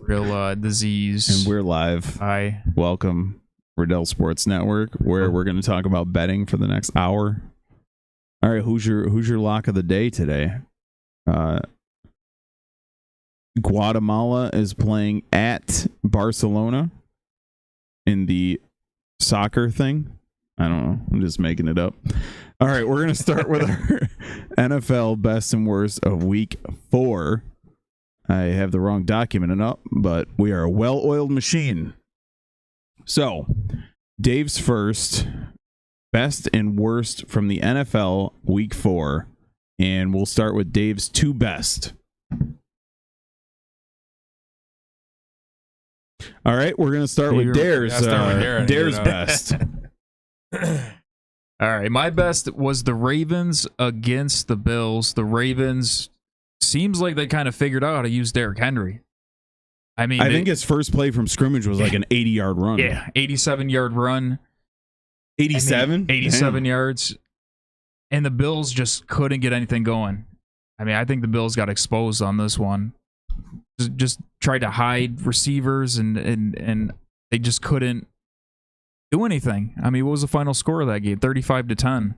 real disease. And we're live. Hi. Welcome, Riddell Sports Network, where we're going to talk about betting for the next hour. All right, who's your lock of the day today? Guatemala is playing at Barcelona in the soccer thing. I don't know. I'm just making it up. All right, we're going to start with our NFL best and worst of week 4. I have the wrong document up, but we are a well-oiled machine. So, Dave's first, best and worst from the NFL week 4. And we'll start with Dave's 2 best. All right, we're going to start with Dare's. Dare's best. All right, my best was the Ravens against the Bills. The Ravens seems like they kind of figured out how to use Derrick Henry. I mean, I think his first play from scrimmage was like an 80-yard run. Yeah, 87-yard run. 87? 87 yards. And the Bills just couldn't get anything going. I mean, I think the Bills got exposed on this one. Just tried to hide receivers, and they just couldn't do anything. I mean, what was the final score of that game? 35-10.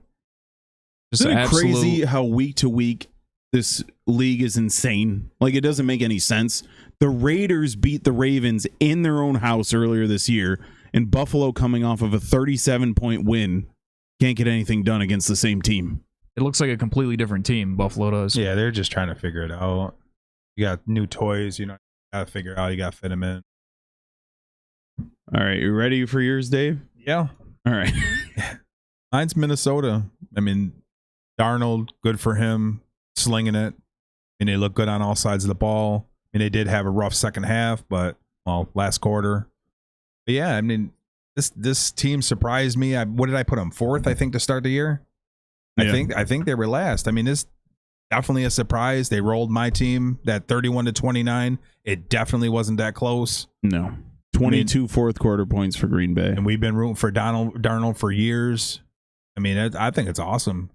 Just Isn't it crazy how week to week this league is insane? Like, it doesn't make any sense. The Raiders beat the Ravens in their own house earlier this year, and Buffalo, coming off of a 37-point win, can't get anything done against the same team. It looks like a completely different team, Buffalo does. Yeah, they're just trying to figure it out. You got new toys, you got to figure out, you got to fit them in. All right, you ready for yours, Dave? Yeah. All right. Mine's Minnesota. I mean, Darnold, good for him, slinging it. And they look good on all sides of the ball. I mean, they did have a rough second half, but, last quarter. But yeah, I mean, this team surprised me. What did I put them? 4th, I think, to start the year? Yeah. I think they were last. I mean, this definitely a surprise. They rolled my team, that 31-29. It definitely wasn't that close. No. 22 fourth quarter points for Green Bay. And we've been rooting for Darnold for years. I mean, I think it's awesome.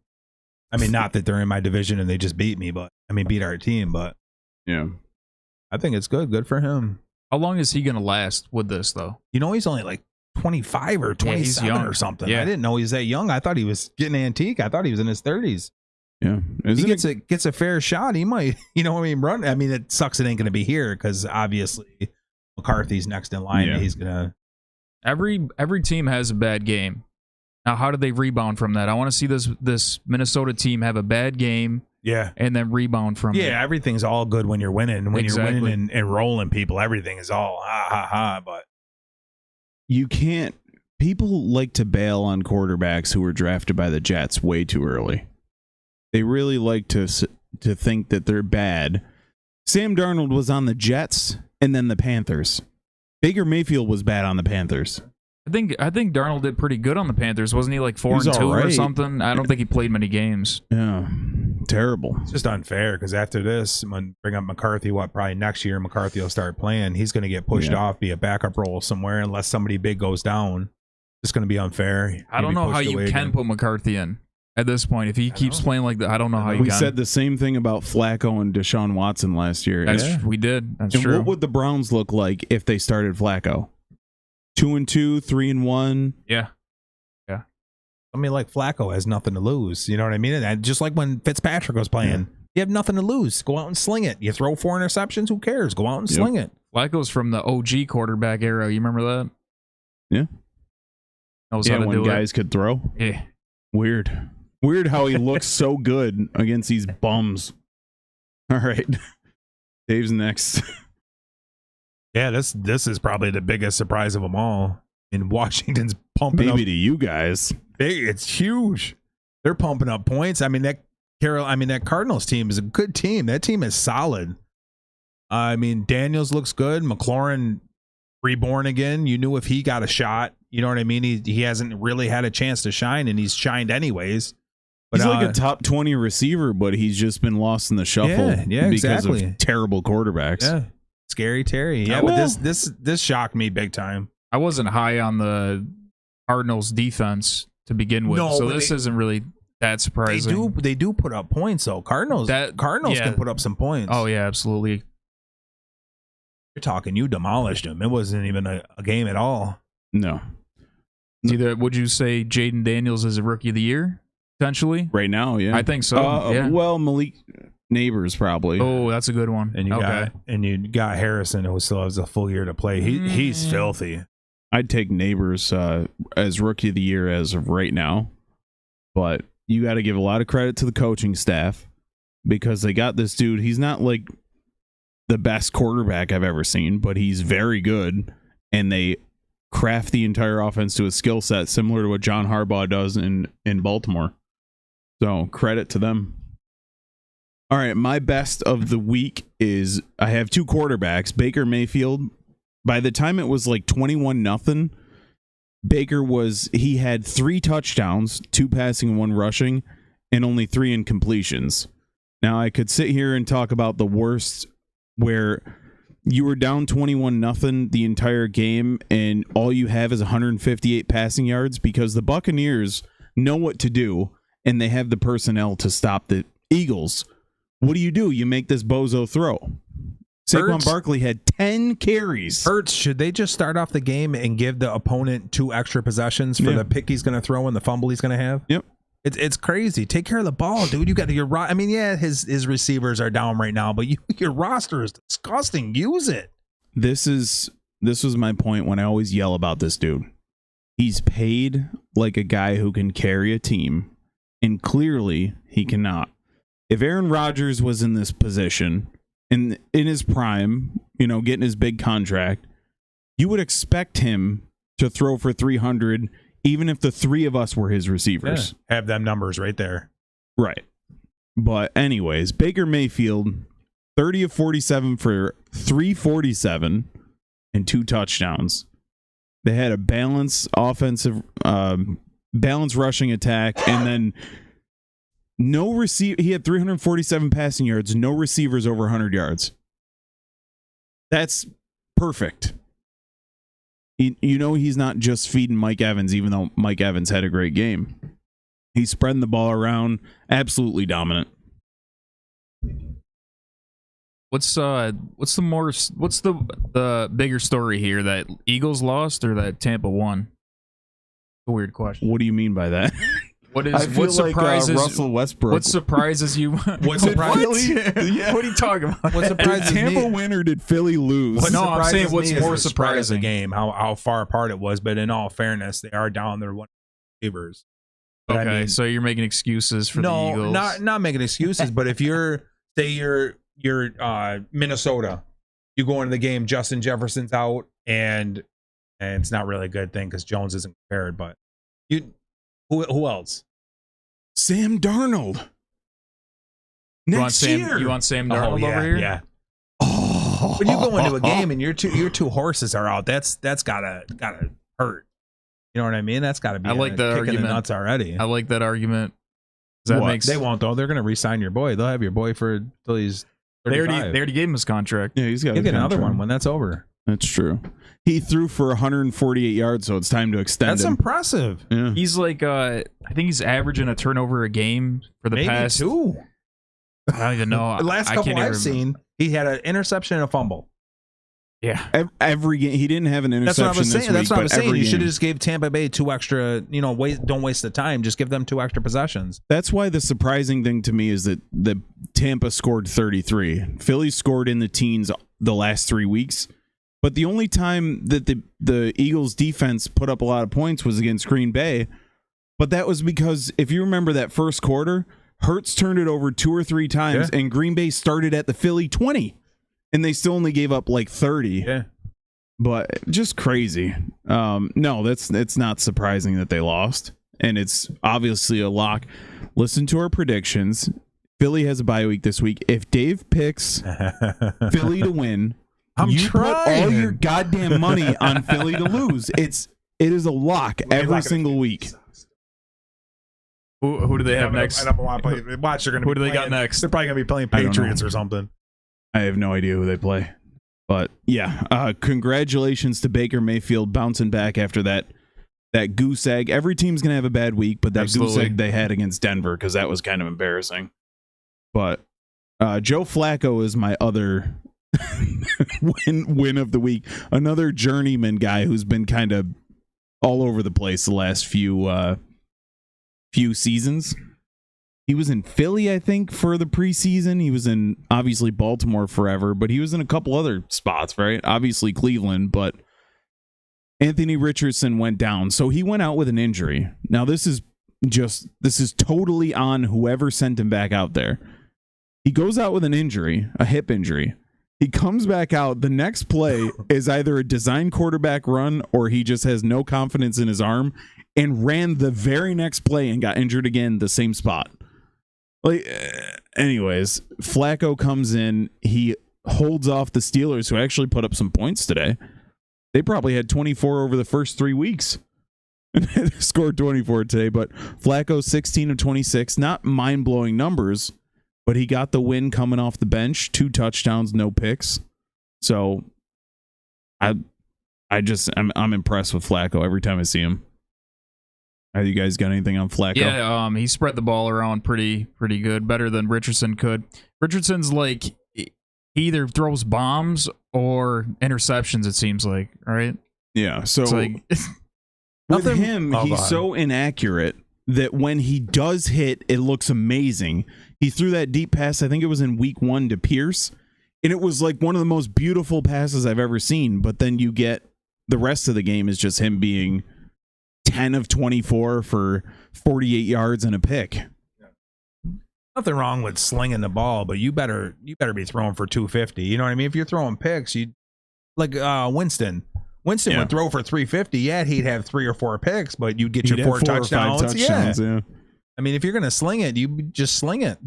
I mean, not that they're in my division and they just beat me, but beat our team. But yeah, I think it's good. Good for him. How long is he going to last with this, though? He's only like 25 or 27 or something. Yeah. I didn't know he was that young. I thought he was getting antique. I thought he was in his 30s. Yeah. He gets a fair shot. He might, run. I mean, it sucks it ain't going to be here because obviously McCarthy's next in line. Yeah. He's going to. Every team has a bad game. Now, how do they rebound from that? I want to see this Minnesota team have a bad game. Yeah. And then rebound from it. Yeah, everything's all good when you're winning. When you're winning and rolling people, everything is all ha. But you can't. People like to bail on quarterbacks who were drafted by the Jets way too early. They really like to think that they're bad. Sam Darnold was on the Jets and then the Panthers. Baker Mayfield was bad on the Panthers. I think Darnold did pretty good on the Panthers. Wasn't he like 4-2 or something? I don't think he played many games. Yeah, terrible. It's just unfair because after this, when bring up McCarthy, probably next year McCarthy will start playing. He's going to get pushed off, be a backup role somewhere unless somebody big goes down. It's going to be unfair. I don't know how you can put McCarthy in at this point. If he keeps playing like that, I don't know how you can. We said the same thing about Flacco and Deshaun Watson last year. We did. That's true. What would the Browns look like if they started Flacco? 2-2, 3-1. Yeah. I mean, like Flacco has nothing to lose. You know what I mean? And just like when Fitzpatrick was playing, you have nothing to lose. Go out and sling it. You throw 4 interceptions. Who cares? Go out and sling it. Flacco's from the OG quarterback era. You remember that? Yeah. Knows how to when do guys could throw. Yeah. Weird how he looks so good against these bums. All right. Dave's next. Yeah, this is probably the biggest surprise of them all. And Washington's pumping up. Maybe to you guys. It's huge. They're pumping up points. I mean, that Cardinals team is a good team. That team is solid. I mean, Daniels looks good. McLaurin reborn again. You knew if he got a shot, you know what I mean? He hasn't really had a chance to shine, and he's shined anyways. But he's like a top 20 receiver, but he's just been lost in the shuffle because of terrible quarterbacks. Yeah. Scary Terry. Yeah, but this shocked me big time. I wasn't high on the Cardinals defense to begin with, so this isn't really that surprising. They do put up points though. Cardinals can put up some points. Oh yeah, absolutely. You're talking, you demolished him. It wasn't even a game at all. No. Either would you say Jaden Daniels is a rookie of the year potentially? Right now, yeah. I think so. Yeah. Well, Malik Neighbors probably. Oh, that's a good one. And you got Harrison, who still has a full year to play. He's filthy. I'd take Neighbors as rookie of the year as of right now. But you got to give a lot of credit to the coaching staff because they got this dude. He's not like the best quarterback I've ever seen, but he's very good. And they craft the entire offense to a skill set similar to what John Harbaugh does in Baltimore. So credit to them. All right, my best of the week is I have two quarterbacks. Baker Mayfield. By the time it was like 21-0, Baker he had 3 touchdowns, 2 passing, 1 rushing, and only 3 incompletions. Now I could sit here and talk about the worst where you were down 21-0 the entire game and all you have is 158 passing yards because the Buccaneers know what to do and they have the personnel to stop the Eagles. What do? You make this bozo throw. Saquon Barkley had 10 carries. Hurts, should they just start off the game and give the opponent 2 extra possessions for the pick he's going to throw and the fumble he's going to have? Yep. It's crazy. Take care of the ball, dude. You got I mean, yeah, his receivers are down right now, but your roster is disgusting. Use it. This was my point when I always yell about this dude. He's paid like a guy who can carry a team, and clearly he cannot. If Aaron Rodgers was in this position in his prime, getting his big contract, you would expect him to throw for 300 even if the 3 of us were his receivers. Yeah, have them numbers right there. Right. But anyways, Baker Mayfield, 30 of 47 for 347 and 2 touchdowns. They had a balanced balanced rushing attack, and then he had 347 passing yards, no receivers over 100 yards. That's perfect. He's not just feeding Mike Evans, even though Mike Evans had a great game. He's spreading the ball around, absolutely dominant. What's the bigger story here, that Eagles lost or that Tampa won? A weird question. What do you mean by that? What surprises Russell Westbrook? What surprises you? What surprises? Yeah. What are you talking about? What surprises did Tampa me? win or did Philly lose? No, I'm saying what's more surprising the game, how far apart it was. But in all fairness, they are down their one receivers. Okay, I mean, so you're making excuses for the Eagles? No, not making excuses. But if you're Minnesota, you go into the game, Justin Jefferson's out, and it's not really a good thing because Jones isn't prepared. But who else? Sam Darnold. Next year. You want Sam Darnold over here? Yeah. Oh. When you go into a game and your two horses are out, that's gotta hurt. You know what I mean? That's gotta be. I like that argument. In the nuts already. I like that argument. They won't though. They're gonna re-sign your boy. They'll have your boy till he's 35. They already gave him his contract. Yeah, he's got. He'll get another one when that's over. That's true. He threw for 148 yards, so it's time to extend That's him. impressive. Yeah. He's like, I think he's averaging a turnover a game for the past 2. I don't even know. The last couple I've seen, he had an interception and a fumble. Yeah. Every game. He didn't have an interception That's what I was saying. That's what I was saying. You should have just gave Tampa Bay 2 extra, don't waste the time. Just give them 2 extra possessions. That's why the surprising thing to me is that the Tampa scored 33. Philly scored in the teens the last 3 weeks. But the only time that the Eagles defense put up a lot of points was against Green Bay. But that was because, if you remember that first quarter, Hurts turned it over 2 or 3 times, and Green Bay started at the Philly 20. And they still only gave up like 30. Yeah. But just crazy. No, it's not surprising that they lost. And it's obviously a lock. Listen to our predictions. Philly has a bye week this week. If Dave picks Philly to win, put all your goddamn money on Philly to lose. It is a lock every single week. Who do they have next? I don't want to play. Watch, who do they got next? They're probably gonna be playing Patriots or something. I have no idea who they play. But yeah, congratulations to Baker Mayfield bouncing back after that goose egg. Every team's gonna have a bad week, but that goose egg they had against Denver, because that was kind of embarrassing. But Joe Flacco is my other win of the week. Another journeyman guy who's been kind of all over the place the last few seasons. He was in Philly, I think, for the preseason. He was in, obviously, Baltimore forever, but he was in a couple other spots, right? Obviously, Cleveland, but Anthony Richardson went down. So he went out with an injury. Now, this is totally on whoever sent him back out there. He goes out with an injury, a hip injury. He comes back out. The next play is either a design quarterback run or he just has no confidence in his arm and ran the very next play and got injured again, the same spot. Anyways, Flacco comes in. He holds off the Steelers, who actually put up some points today. They probably had 24 over the first 3 weeks. They scored 24 today, but Flacco 16 of 26. Not mind-blowing numbers, but he got the win coming off the bench. 2 touchdowns, no picks. So I'm impressed with Flacco every time I see him. Have you guys got anything on Flacco? Yeah, he spread the ball around pretty good, better than Richardson could. Richardson's like, he either throws bombs or interceptions, it seems like, right? Yeah, so it's like, with him, he's so inaccurate that when he does hit, it looks amazing. He threw that deep pass, I think it was in week 1 to Pierce, and it was like one of the most beautiful passes I've ever seen, but then you get the rest of the game is just him being 10 of 24 for 48 yards and a pick. Nothing wrong with slinging the ball, but you better be throwing for 250. You know what I mean? If you're throwing picks, you like Winston would throw for 350. Yeah, he'd have 3 or 4 picks, but you'd get your 4 touchdowns. Yeah. I mean, if you're gonna sling it, you just sling it.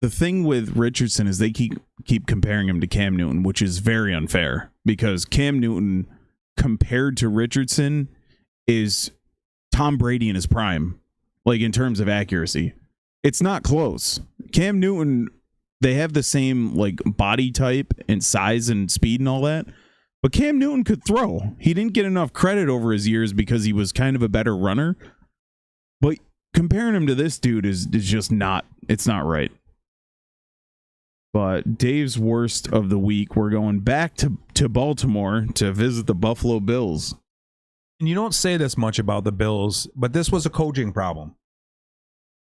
The thing with Richardson is they keep comparing him to Cam Newton, which is very unfair because Cam Newton compared to Richardson is Tom Brady in his prime, like in terms of accuracy. It's not close. Cam Newton, they have the same like body type and size and speed and all that, but Cam Newton could throw. He didn't get enough credit over his years because he was kind of a better runner, but comparing him to this dude is just not, it's not right. But Dave's worst of the week, we're going back to Baltimore to visit the Buffalo Bills. And you don't say this much about the Bills, but this was a coaching problem.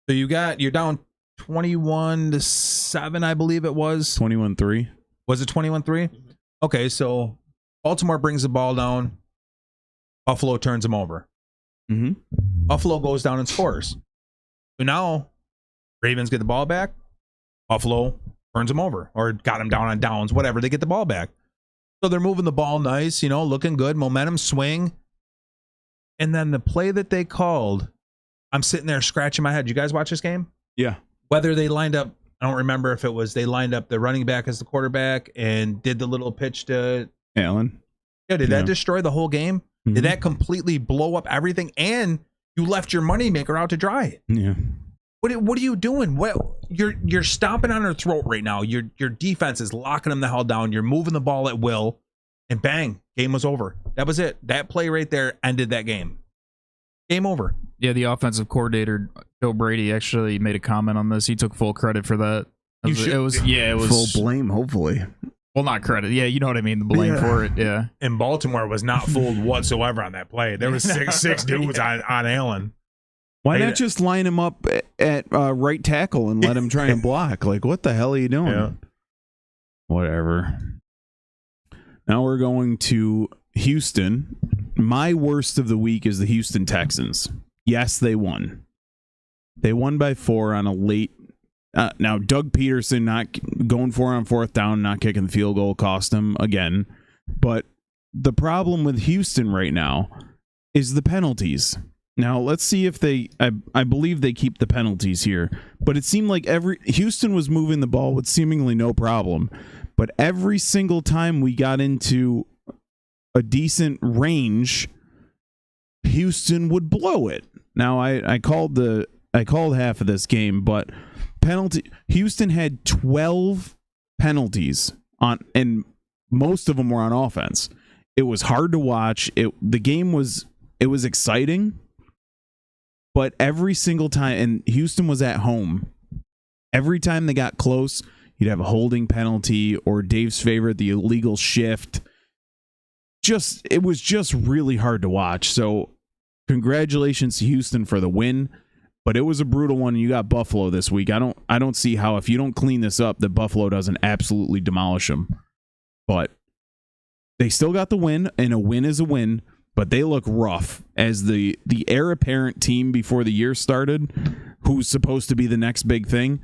So you're down 21-7, I believe it was. 21-3. Was it 21-3? Okay, so Baltimore brings the ball down. Buffalo turns them over. Mm-hmm. Buffalo goes down and scores. So now Ravens get the ball back. Buffalo turns them over or got them down on downs, whatever. They get the ball back. So they're moving the ball nice, looking good. Momentum swing. And then the play that they called, I'm sitting there scratching my head. You guys watch this game? Yeah. Whether they lined up, I don't remember if it was they lined up the running back as the quarterback and did the little pitch to Allen. Yeah, did that destroy the whole game? Mm-hmm. Did that completely blow up everything? And you left your moneymaker out to dry. Yeah. What are you doing? You're stomping on their throat right now. Your defense is locking them the hell down. You're moving the ball at will. And bang, game was over. That was it. That play right there ended that game. Game over. Yeah, the offensive coordinator, Joe Brady, actually made a comment on this. He took full credit for that. It was full blame, hopefully. Well, not credit. Yeah, you know what I mean. The blame for it. Yeah. And Baltimore was not fooled whatsoever on that play. There was six dudes on Allen. Why not just line him up at right tackle and let him try and block? Like, what the hell are you doing? Yeah. Whatever. Now we're going to Houston. My worst of the week is the Houston Texans. Yes, they won. They won by 4 on a late. Now, Doug Peterson not going for it on 4th down, not kicking the field goal, cost him again. But the problem with Houston right now is the penalties. Now, let's see if I believe they keep the penalties here. But it seemed like Houston was moving the ball with seemingly no problem. But every single time we got into a decent range, Houston would blow it. Now, I called half of this game, but Houston had 12 penalties and most of them were on offense. It was hard to watch. The game was exciting, but every single time, and Houston was at home, every time they got close, You'd have a holding penalty, or Dave's favorite, the illegal shift. It was just really hard to watch. So congratulations to Houston for the win, but it was a brutal one. And you got Buffalo this week. I don't see how, if you don't clean this up, that Buffalo doesn't absolutely demolish them. But they still got the win, and a win is a win. But they look rough as the heir apparent team before the year started, who's supposed to be the next big thing.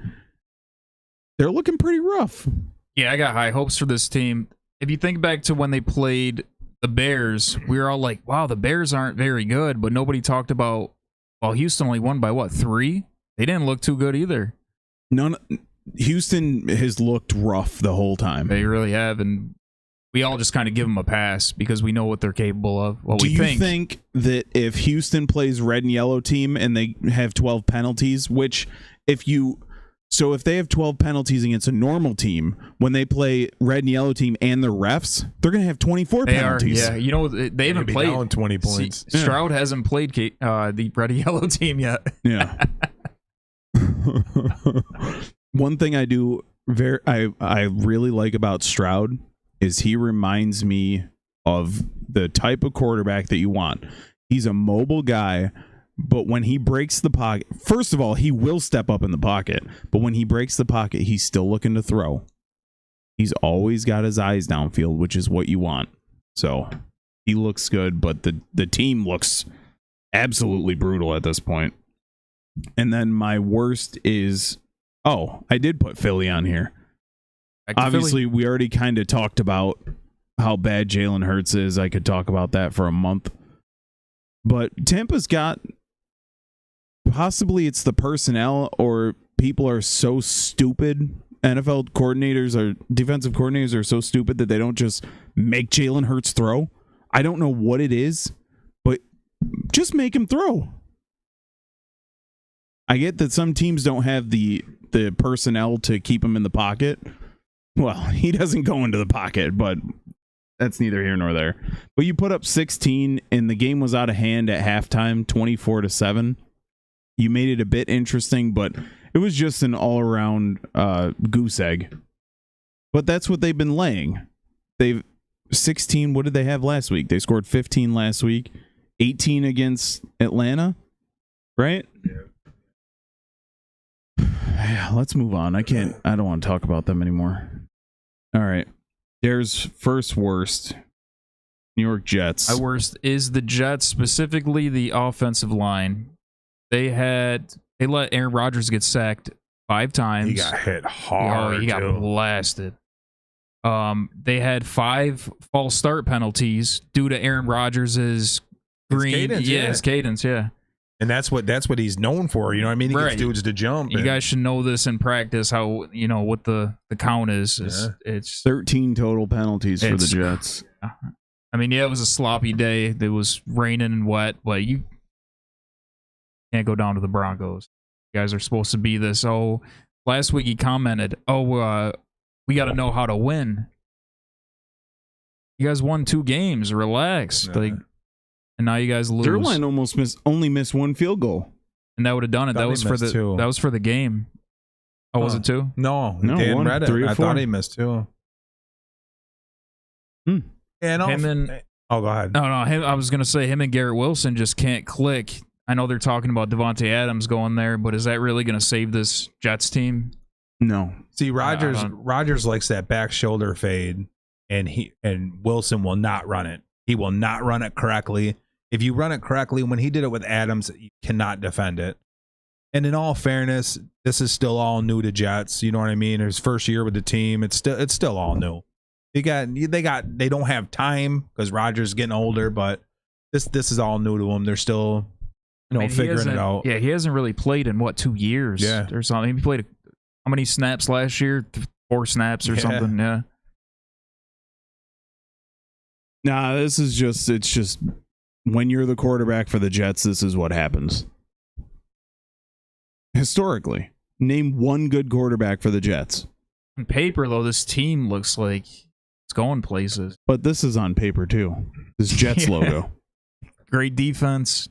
They're looking pretty rough. Yeah, I got high hopes for this team. If you think back to when they played the Bears, we were all like, wow, the Bears aren't very good, but nobody talked about, well, Houston only won by what, 3? They didn't look too good either. Houston has looked rough the whole time. They really have, and we all just kind of give them a pass because we know what they're capable of. Do you think that if Houston plays red and yellow team and they have 12 penalties, so if they have 12 penalties against a normal team, when they play red and yellow team and the refs, they're going to have 24 penalties. Yeah, they haven't played down 20 points. Stroud hasn't played the red and yellow team yet. Yeah. One thing I really like about Stroud is he reminds me of the type of quarterback that you want. He's a mobile guy, but when he breaks the pocket, first of all, he will step up in the pocket, but when he breaks the pocket, he's still looking to throw. He's always got his eyes downfield, which is what you want. So he looks good, but the team looks absolutely brutal at this point. And then my worst is, I did put Philly on here. Obviously, we already kind of talked about how bad Jalen Hurts is. I could talk about that for a month. But Tampa's got, possibly it's the personnel, or people are so stupid. NFL coordinators or defensive coordinators are so stupid that they don't just make Jalen Hurts throw. I don't know what it is, but just make him throw. I get that some teams don't have the personnel to keep him in the pocket. Well, he doesn't go into the pocket, but that's neither here nor there. But you put up 16, and the game was out of hand at halftime, 24-7. You made it a bit interesting, but it was just an all-around goose egg. But that's what they've been laying. They've 16. What did they have last week? They scored 15 last week, 18 against Atlanta, right? Yeah, let's move on. I don't want to talk about them anymore. All right. There's first worst. New York Jets. My worst is the Jets, specifically the offensive line. They let Aaron Rodgers get sacked 5 times. He got hit hard. He got blasted. They had 5 false start penalties due to Aaron Rodgers' his cadence, yeah. And that's what he's known for. You know what I mean? He gets dudes to jump. You guys should know this in practice, how, what the count is. It's 13 total penalties for the Jets. I mean, yeah, it was a sloppy day. It was raining and wet, but you can't go down to the Broncos. You guys are supposed to be this. Last week he commented, we got to know how to win. You guys won 2 games. Relax. And now you guys lose. Zerline only missed 1 field goal, and that would have done it. That was for the game. Oh, was it 2? No, Dan read it. 3 or 4. I thought he missed 2. And go ahead. No. I was gonna say him and Garrett Wilson just can't click. I know they're talking about Devontae Adams going there, but is that really gonna save this Jets team? No. See, Rodgers likes that back shoulder fade, and Wilson will not run it. He will not run it correctly. If you run it correctly, when he did it with Adams, you cannot defend it. And in all fairness, this is still all new to Jets. You know what I mean? His first year with the team, it's still all new. They don't have time because Rodgers is getting older, but this is all new to them. They're still figuring it out. Yeah, he hasn't really played in 2 years or something. He played how many snaps last year? 4 snaps or something. Yeah. Nah, it's just when you're the quarterback for the Jets, this is what happens. Historically, name 1 good quarterback for the Jets. On paper, though, this team looks like it's going places. But this is on paper, too. This Jets logo. Great defense.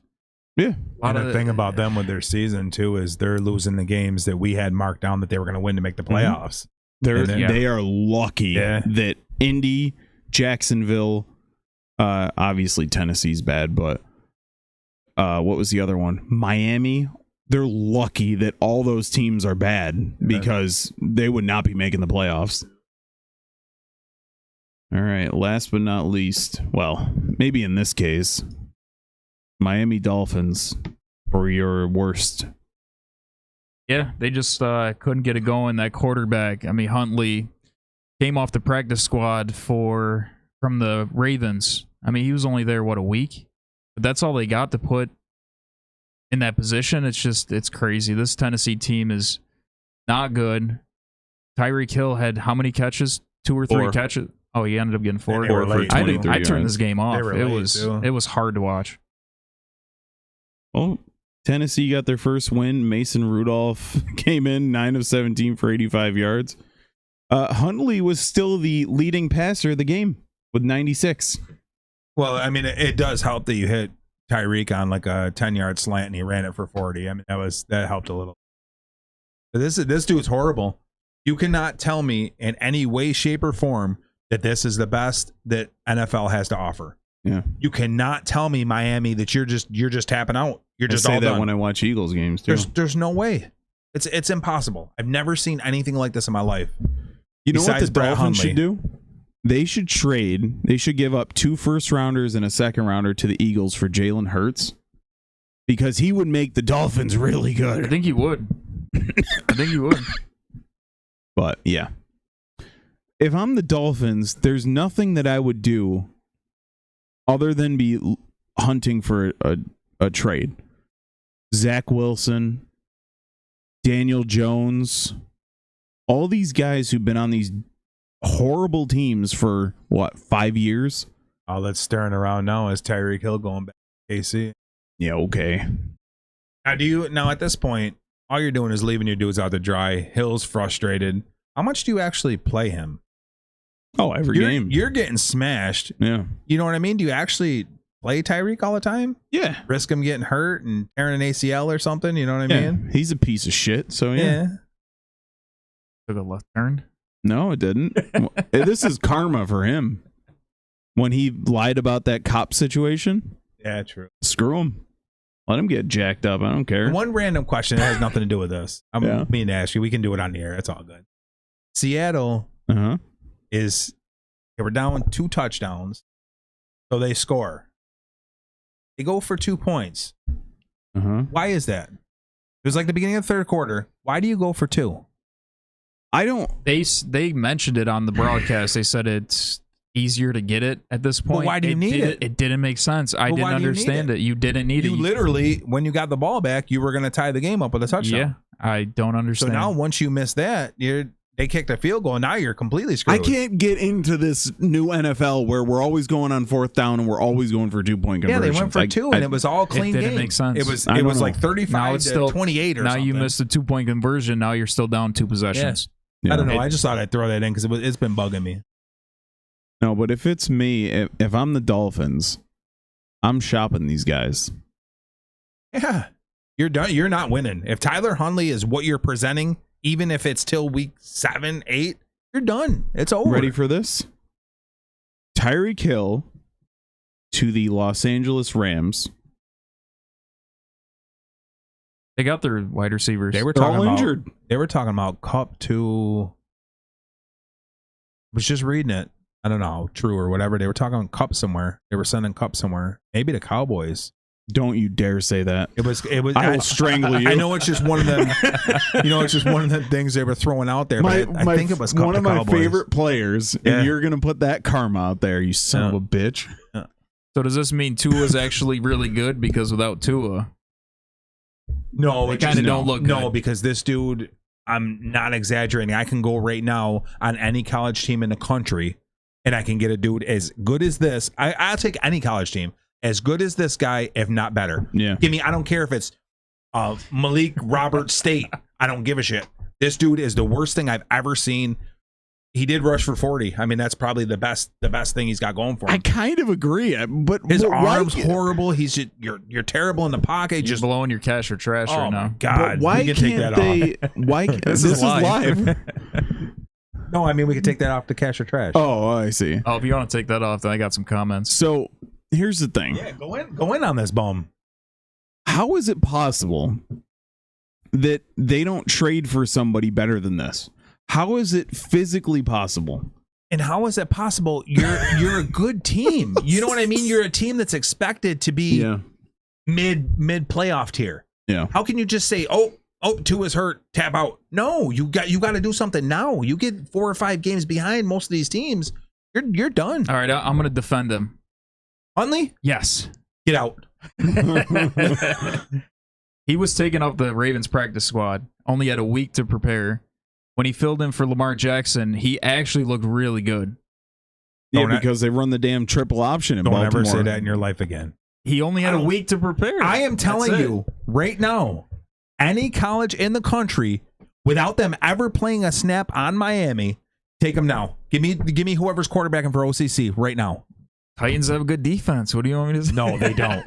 Yeah. And the thing about them with their season, too, is they're losing the games that we had marked down that they were going to win to make the playoffs. They are lucky that Indy, Jacksonville, obviously Tennessee's bad, but what was the other one? Miami. They're lucky that all those teams are bad because they would not be making the playoffs. All right, last but not least, well, maybe in this case, Miami Dolphins were your worst. Yeah, they just couldn't get it going. That quarterback, I mean, Huntley came off the practice squad from the Ravens. I mean, he was only there, a week? But that's all they got to put in that position. It's crazy. This Tennessee team is not good. Tyreek Hill had how many catches? 2 or 3 catches? Oh, he ended up getting 4. I turned this game off. It was hard to watch. Well, Tennessee got their first win. Mason Rudolph came in 9 of 17 for 85 yards. Huntley was still the leading passer of the game with 96. Well, I mean, it does help that you hit Tyreek on like a 10-yard slant and he ran it for 40. I mean, that helped a little. But this dude's horrible. You cannot tell me in any way, shape, or form that this is the best that NFL has to offer. Yeah. You cannot tell me, Miami, that you're just tapping out. You're just all done. I say that when I watch Eagles games too. There's no way. It's impossible. I've never seen anything like this in my life. You know what the Dolphins should do? They should trade. They should give up 2 first-rounders and a second-rounder to the Eagles for Jalen Hurts because he would make the Dolphins really good. I think he would. But, yeah. If I'm the Dolphins, there's nothing that I would do other than be hunting for a trade. Zach Wilson, Daniel Jones, all these guys who've been on these horrible teams for, 5 years? All that's stirring around now is Tyreek Hill going back to KC. Yeah, okay. Now, at this point, all you're doing is leaving your dudes out to dry. Hill's frustrated. How much do you actually play him? Oh, every game. You're getting smashed. Yeah. You know what I mean? Do you actually play Tyreek all the time? Yeah. Risk him getting hurt and tearing an ACL or something? You know what I mean? He's a piece of shit, so yeah. Took a left turn? No, it didn't. This is karma for him. When he lied about that cop situation. Yeah, true. Screw him. Let him get jacked up. I don't care. One random question that has nothing to do with this. I'm mean to ask you. We can do it on the air. It's all good. Seattle they were down 2 touchdowns, so they score. They go for 2 points. Why is that? It was like the beginning of the third quarter. Why do you go for 2? I don't. They mentioned it on the broadcast. They said it's easier to get it at this point. But why do you need it? It didn't make sense. I didn't understand it. You didn't need it. You literally, when you got the ball back, you were going to tie the game up with a touchdown. Yeah, I don't understand. So now once you miss that, they kicked a field goal, and now you're completely screwed. I can't get into this new NFL where we're always going on 4th down and we're always going for 2-point conversions. Yeah, they went for 2, and it was all clean game. It didn't make sense. It was like 35 to 28 or something. Now you missed a 2-point conversion. Now you're still down 2 possessions. Yeah. I don't know. I just thought I'd throw that in because it's been bugging me. No, but if it's me, if I'm the Dolphins, I'm shopping these guys. Yeah. You're done. You're not winning. If Tyler Huntley is what you're presenting, even if it's till week 7, 8, you're done. It's over. Ready for this? Tyreek Hill to the Los Angeles Rams. They got their wide receivers. They're all injured. They were talking about Cup to. I was just reading it. I don't know, true or whatever. They were talking Cup somewhere. They were sending Cup somewhere. Maybe the Cowboys. Don't you dare say that. It was. I will strangle you. I know it's just one of them. It's just one of the things they were throwing out there. I think it was Cup one of my favorite players, and you're gonna put that karma out there, you son of a bitch. Yeah. So does this mean Tua's actually really good? Because without Tua, no, it kind of don't look good. No, because this dude, I'm not exaggerating. I can go right now on any college team in the country, and I can get a dude as good as this. I'll take any college team. As good as this guy, if not better. Yeah. Give me, I don't care if it's Malik Robert State. I don't give a shit. This dude is the worst thing I've ever seen. He did rush for 40. I mean, that's probably the best thing he's got going for him. I kind of agree, but his arm's horrible. He's just, you're terrible in the pocket. Just blowing your cash or trash right now. God, but why can't they? Why this is live? No, I mean we could take that off the cash or trash. Oh, I see. Oh, if you want to take that off, then I got some comments. So here's the thing. Yeah, go in on this bum. How is it possible that they don't trade for somebody better than this? How is it physically possible? And how is that possible? You're a good team. You know what I mean? You're a team that's expected to be mid playoff tier. Yeah. How can you just say, oh, two is hurt, tap out? No, you got to do something now. You get 4 or 5 games behind most of these teams, you're done. All right, I'm going to defend him. Huntley, Yes. get out. He was taken off the Ravens practice squad. Only had a week to prepare. When he filled in for Lamar Jackson, he actually looked really good. Yeah, because they run the damn triple option in Baltimore. Don't ever say that in your life again. He only had a week to prepare. I am telling you right now, any college in the country, without them ever playing a snap on Miami, take them now. Give me whoever's quarterbacking for OCC right now. Titans have a good defense. What do you want me to say? No, they don't.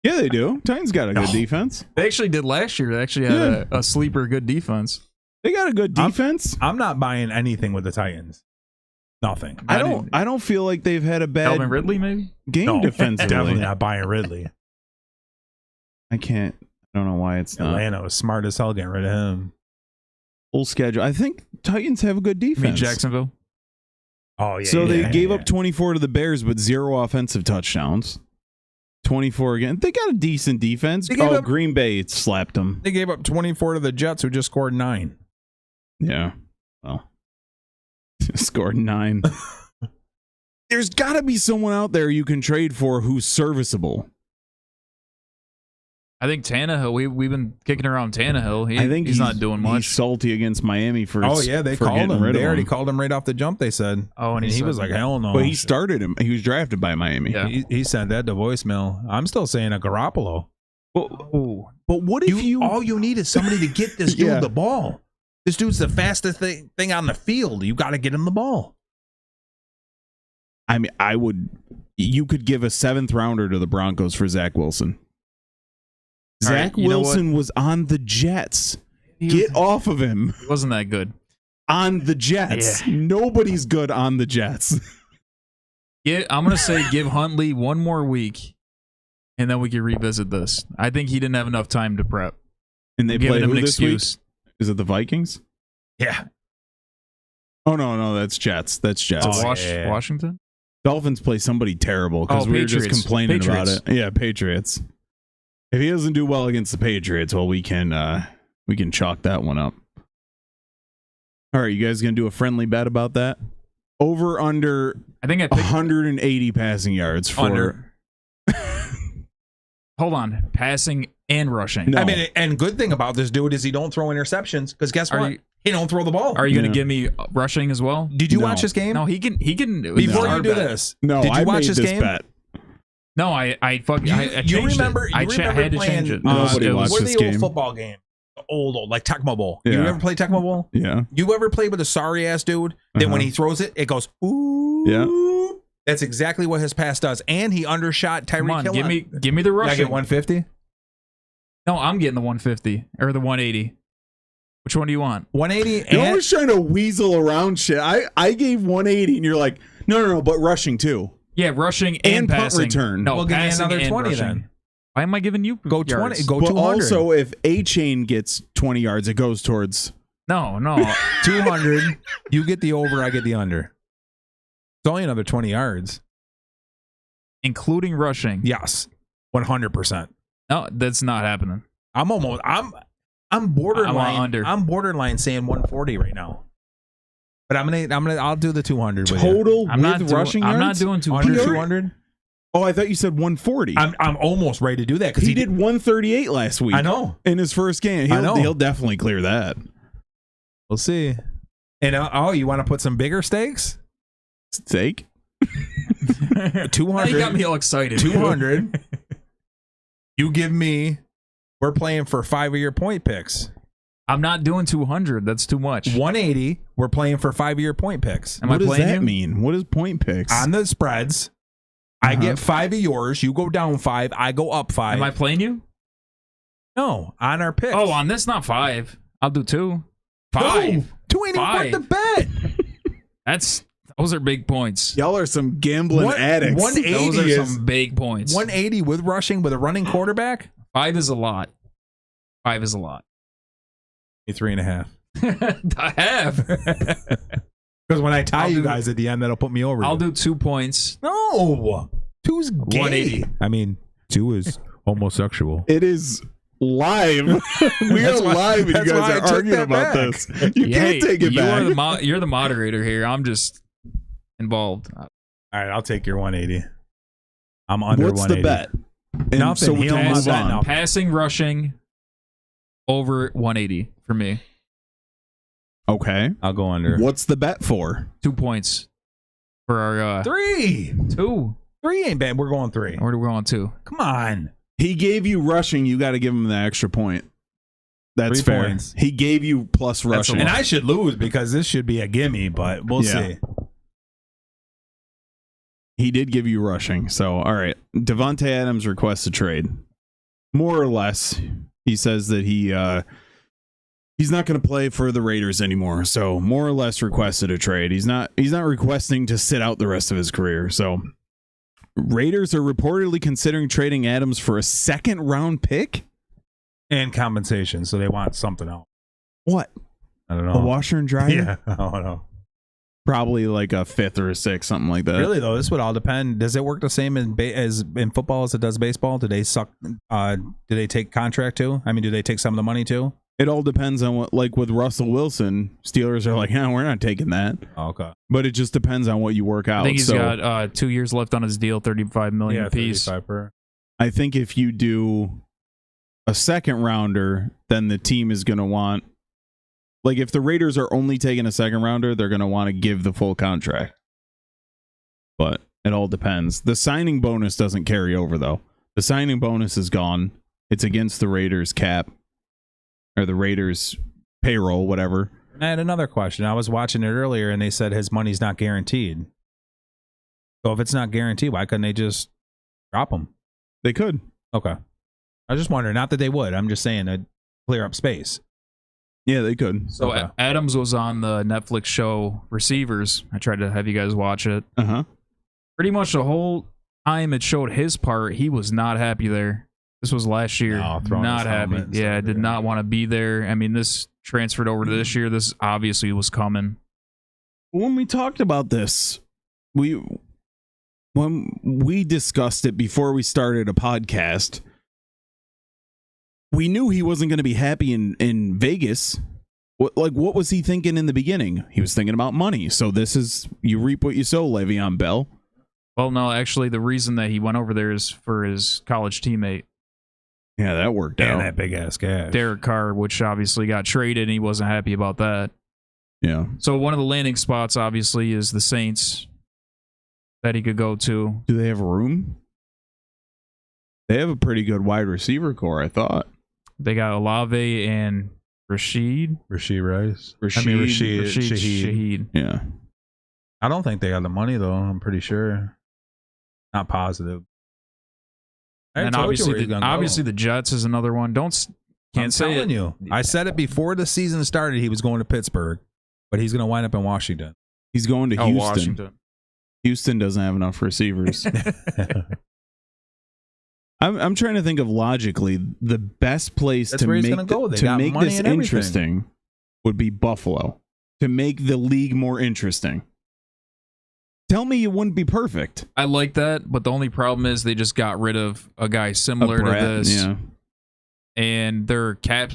Yeah, they do. Titans got a good defense. They actually did last year. They actually had a sleeper good defense. They got a good defense. I'm not buying anything with the Titans. Nothing. I don't feel like they've had a bad Calvin Ridley, maybe? game defensively. Definitely not buying Ridley. I don't know why it's not. Atlanta was smart as hell getting rid of him. Full schedule. I think Titans have a good defense. You mean Jacksonville? Oh, yeah. So they gave up 24 to the Bears, but 0 offensive touchdowns. 24 again. They got a decent defense. Green Bay slapped them. They gave up 24 to the Jets, who just scored 9. Yeah. Well, scored 9. There's got to be someone out there you can trade for who's serviceable. I think Tannehill. We've been kicking around Tannehill. I think he's not doing much. He's salty against Miami for. They called him. They already called him right off the jump. They said. Oh, and he was like, "Hell no." But he started him. He was drafted by Miami. Yeah. He sent that to voicemail. I'm still saying a Garoppolo. But what if you? All you need is somebody to get this dude the ball. This dude's the fastest thing on the field. You got to get him the ball. I mean, you could give a 7th rounder to the Broncos for Zach Wilson. Zach Wilson was on the Jets. Get off of him. He wasn't that good. On the Jets. Yeah. Nobody's good on the Jets. I'm going to say give Huntley one more week, and then we can revisit this. I think he didn't have enough time to prep. And they played him who an this excuse. Week? Is it the Vikings? Yeah. Oh, no, that's Jets. That's Jets. Washington? Dolphins play somebody terrible because we were just complaining about it. Yeah, Patriots. If he doesn't do well against the Patriots, well, we can chalk that one up. All right, you guys gonna do a friendly bet about that? Over under. I think I picked 180 passing yards for. Under. Hold on, passing and rushing. No. I mean, and good thing about this dude is he don't throw interceptions because guess what? He don't throw the ball. Are you going to give me rushing as well? Did you watch this game? No, he can. Before you do this, no, did you watch this game? Bet. No, I changed it. I had to change it. Nobody watched what are this the game. old football game? Old like Tecmo Bowl. Yeah. You ever play Tecmo Bowl? Yeah. You ever play with a sorry ass dude that when he throws it, it goes ooh. Yeah. That's exactly what his pass does, and he undershot Tyreek Hill. Give me the rushing. I get 150. No, I'm getting the 150 or the 180. Which one do you want? 180. You're always trying to weasel around shit. I gave 180, and you're like, no, but rushing too. Yeah, rushing and passing. Punt return. No, we'll give you another 20 rushing. then. Why am I giving you go yards? 20? Go but 200. Also, if A-Chain gets 20 yards, it goes towards. No. 200. You get the over. I get the under. It's only another 20 yards, including rushing. Yes, 100%. No, that's not happening. I'm borderline. under. I'm borderline saying 140 right now. But I'll do the 200 total I'm not with rushing yards? I'm not doing 200. Under 200. Oh, I thought you said 140. I'm almost ready to do that because he did 138 last week. I know in his first game. He'll definitely clear that. We'll see. And you want to put some bigger stakes? Steak. 200. You got me all excited. 200. You give me. We're playing for 5-year point picks. I'm not doing 200. That's too much. 180. We're playing for 5-year point picks. What does that mean? What is point picks? On the spreads, I get 5 of yours. You go down 5. I go up 5. Am I playing you? No, on our picks. Oh, on this, not 5. I'll do 2. 5. No, 2 ain't even worth the bet. Those are big points. Y'all are some gambling addicts. 180 Those are is some big points. 180 with rushing with a running quarterback. 5 is a lot. 5 is a lot. 3.5. I have. Because when I tie you guys at the end, that'll put me over. I'll do 2 points. No, 2's gay. 180. I mean, 2 is homosexual. It is live. We are live, and you that's why guys I are took arguing that about back. this. You can't take it back. You're the moderator here. I'm just involved. All right, I'll take your 180. I'm under What's 180. the bet? And Nothing. so we He'll can move move on. on. Passing, rushing, over 180 for me. Okay. I'll go under. What's the bet for? 2 points for our 3. 2. 3 ain't bad. We're going 3. Or we're on 2. Come on. He gave you rushing. You got to give him the extra point. That's 3 fair. points. He gave you plus rushing. And I should lose because this should be a gimme, but we'll see. He did give you rushing. So, all right. Devontae Adams requests a trade. More or less, he says that he's not going to play for the Raiders anymore. So, more or less requested a trade. He's not requesting to sit out the rest of his career. So, Raiders are reportedly considering trading Adams for a 2nd round pick And compensation, so they want something else. What? I don't know. A washer and dryer? Yeah, I don't know. Probably like a 5th or a 6th, something like that. Really though, this would all depend. Does it work the same as in football as it does baseball? Do they suck? Do they take contract too? I mean, do they take some of the money too? It all depends on what, like with Russell Wilson, Steelers are like, we're not taking that. Oh, okay. But it just depends on what you work out. I think he's got 2 years left on his deal, $35 million apiece. 35 per. I think if you do a 2nd rounder, then the team is going to want, like if the Raiders are only taking a 2nd rounder, they're going to want to give the full contract. But it all depends. The signing bonus doesn't carry over though. The signing bonus is gone. It's against the Raiders cap or the Raiders payroll, whatever. I had another question. I was watching it earlier and they said his money's not guaranteed. So if it's not guaranteed, why couldn't they just drop him? They could. Okay. I was just wondering, not that they would. I'm just saying to clear up space. Yeah, they could. So Okay. Adams was on the Netflix show Receivers. I tried to have you guys watch it. Uh-huh. Pretty much the whole time it showed his part, he was not happy there. This was last year. No, throwing Not his happy. helmet and Yeah, stuff, did yeah. not want to be there. I mean, this transferred over to this year. This obviously was coming. When we talked about this, when we discussed it before we started a podcast, we knew he wasn't going to be happy in Vegas. What was he thinking in the beginning? He was thinking about money. So this is, you reap what you sow, Le'Veon Bell. Well, no, actually, the reason that he went over there is for his college teammate, Yeah, that worked out. And that big ass cash. Derek Carr, which obviously got traded, and he wasn't happy about that. Yeah. So one of the landing spots, obviously, is the Saints that he could go to. Do they have room? They have a pretty good wide receiver core, I thought. They got Olave and Rashid Rice. Rashid Shaheed. Yeah. I don't think they got the money though. I'm pretty sure. Not positive. I And told you obviously, where he's gonna go. the Jets is another one. Can't say telling it. you. I said it before the season started. He was going to Pittsburgh, but he's going to wind up in Washington. He's going to Houston. Washington. Houston doesn't have enough receivers. I'm trying to think of logically the best place That's to where he's make gonna go. They to got make money this and everything. interesting would be Buffalo, to make the league more interesting. Tell me it wouldn't be perfect. I like that, but the only problem is they just got rid of a guy similar to this, Yeah. and their cap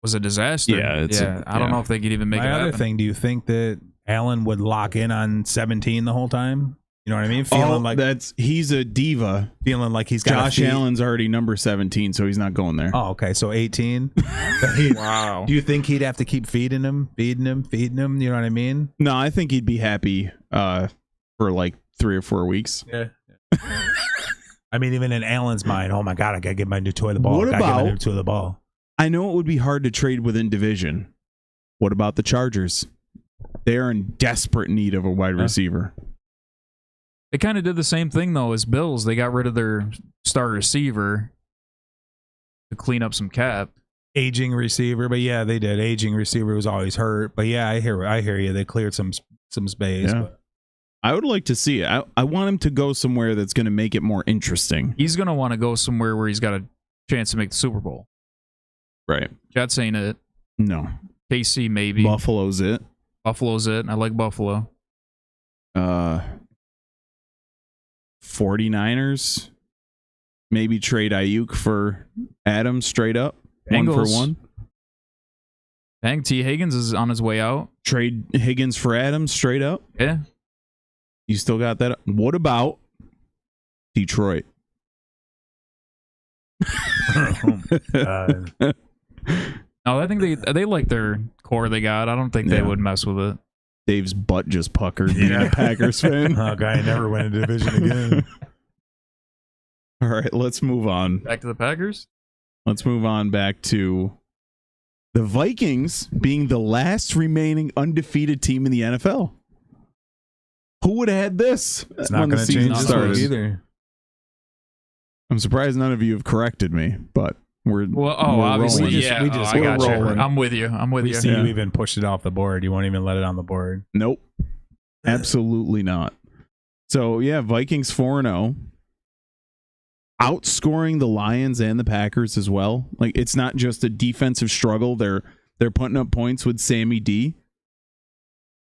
was a disaster. Yeah, I don't know if they could even make My it other happen. thing, do you think that Allen would lock in on 17 the whole time? You know what I mean? Feeling like he's a diva. feeling like he's got Josh Allen's already number 17, so he's not going there. Oh, okay. So 18. Wow. Do you think he'd have to keep feeding him? You know what I mean? No, I think he'd be happy for like 3 or 4 weeks. Yeah. I mean, even in Allen's mind, oh my God, I gotta get my new toilet ball. What I gotta get my about- new toilet ball? I know it would be hard to trade within division. What about the Chargers? They are in desperate need of a wide receiver. They kind of did the same thing, though, as Bills. They got rid of their star receiver to clean up some cap. aging receiver, but yeah, they did. Aging receiver was always hurt, but yeah, I hear you. They cleared some space. Yeah. But I would like to see it. I want him to go somewhere that's going to make it more interesting. He's going to want to go somewhere where he's got a chance to make the Super Bowl. Right. Jets ain't it. No. KC maybe. Buffalo's it. Buffalo's it. I like Buffalo. 49ers. Maybe trade Ayuk for Adams straight up. Bengals. 1 for 1. Dang, T. Higgins is on his way out. Trade Higgins for Adams straight up. Yeah. You still got that? What about Detroit? No, I think they like their core they got. I don't think they would mess with it. Dave's butt just puckered being a Packers fan. Oh, guy never win a division again. All right, let's move on. Back to the Packers? Let's move on back to the Vikings being the last remaining undefeated team in the NFL. Who would have had this? It's not going to change this week either. I'm surprised none of you have corrected me, but we're obviously, rolling. yeah. We just I got you. rolling. I'm with you. We see you even pushed it off the board. You won't even let it on the board. Nope. Absolutely not. So, yeah, Vikings 4-0. Outscoring the Lions and the Packers as well. Like, it's not just a defensive struggle. They're putting up points with Sammy D.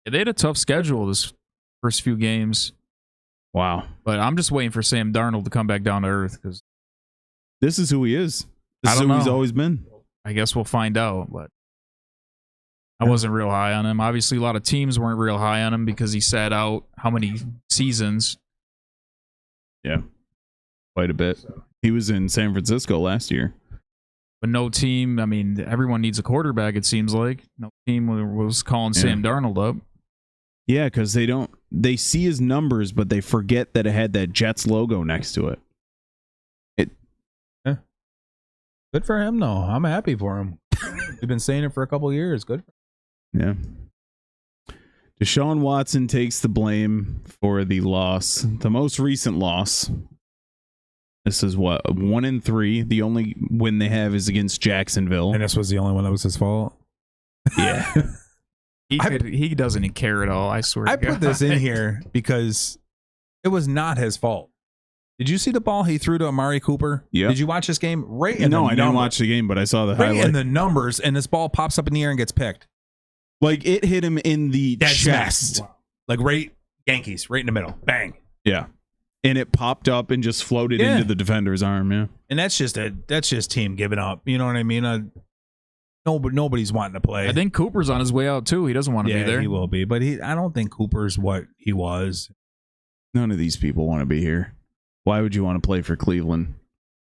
Yeah, they had a tough schedule this first few games. Wow. But I'm just waiting for Sam Darnold to come back down to earth because this is who he is. This is who he's always been. I guess we'll find out, but I wasn't real high on him. Obviously, a lot of teams weren't real high on him because he sat out how many seasons? Yeah. Quite a bit. He was in San Francisco last year. But no team, I mean, everyone needs a quarterback, it seems like. No team was calling Sam Darnold up. Yeah, because they see his numbers, but they forget that it had that Jets logo next to it. Good for him, though. I'm happy for him. We've been saying it for a couple of years. Good. Yeah. Deshaun Watson takes the blame for the loss, the most recent loss. This is what, 1-3. The only win they have is against Jacksonville. And this was the only one that was his fault. Yeah. He doesn't even care at all, I swear. I put this in here because it was not his fault. Did you see the ball he threw to Amari Cooper? Yeah. Did you watch this game? I didn't watch the game, but I saw the highlight. In the numbers, and this ball pops up in the air and gets picked. Like, it hit him in the chest. Wow. Like right Yankees, right in the middle. Bang. Yeah. And it popped up and just floated into the defender's arm, yeah. And that's just team giving up. You know what I mean? Nobody's wanting to play. I think Cooper's on his way out too. He doesn't want to be there. He will be, but I don't think Cooper's what he was. None of these people want to be here. Why would you want to play for Cleveland?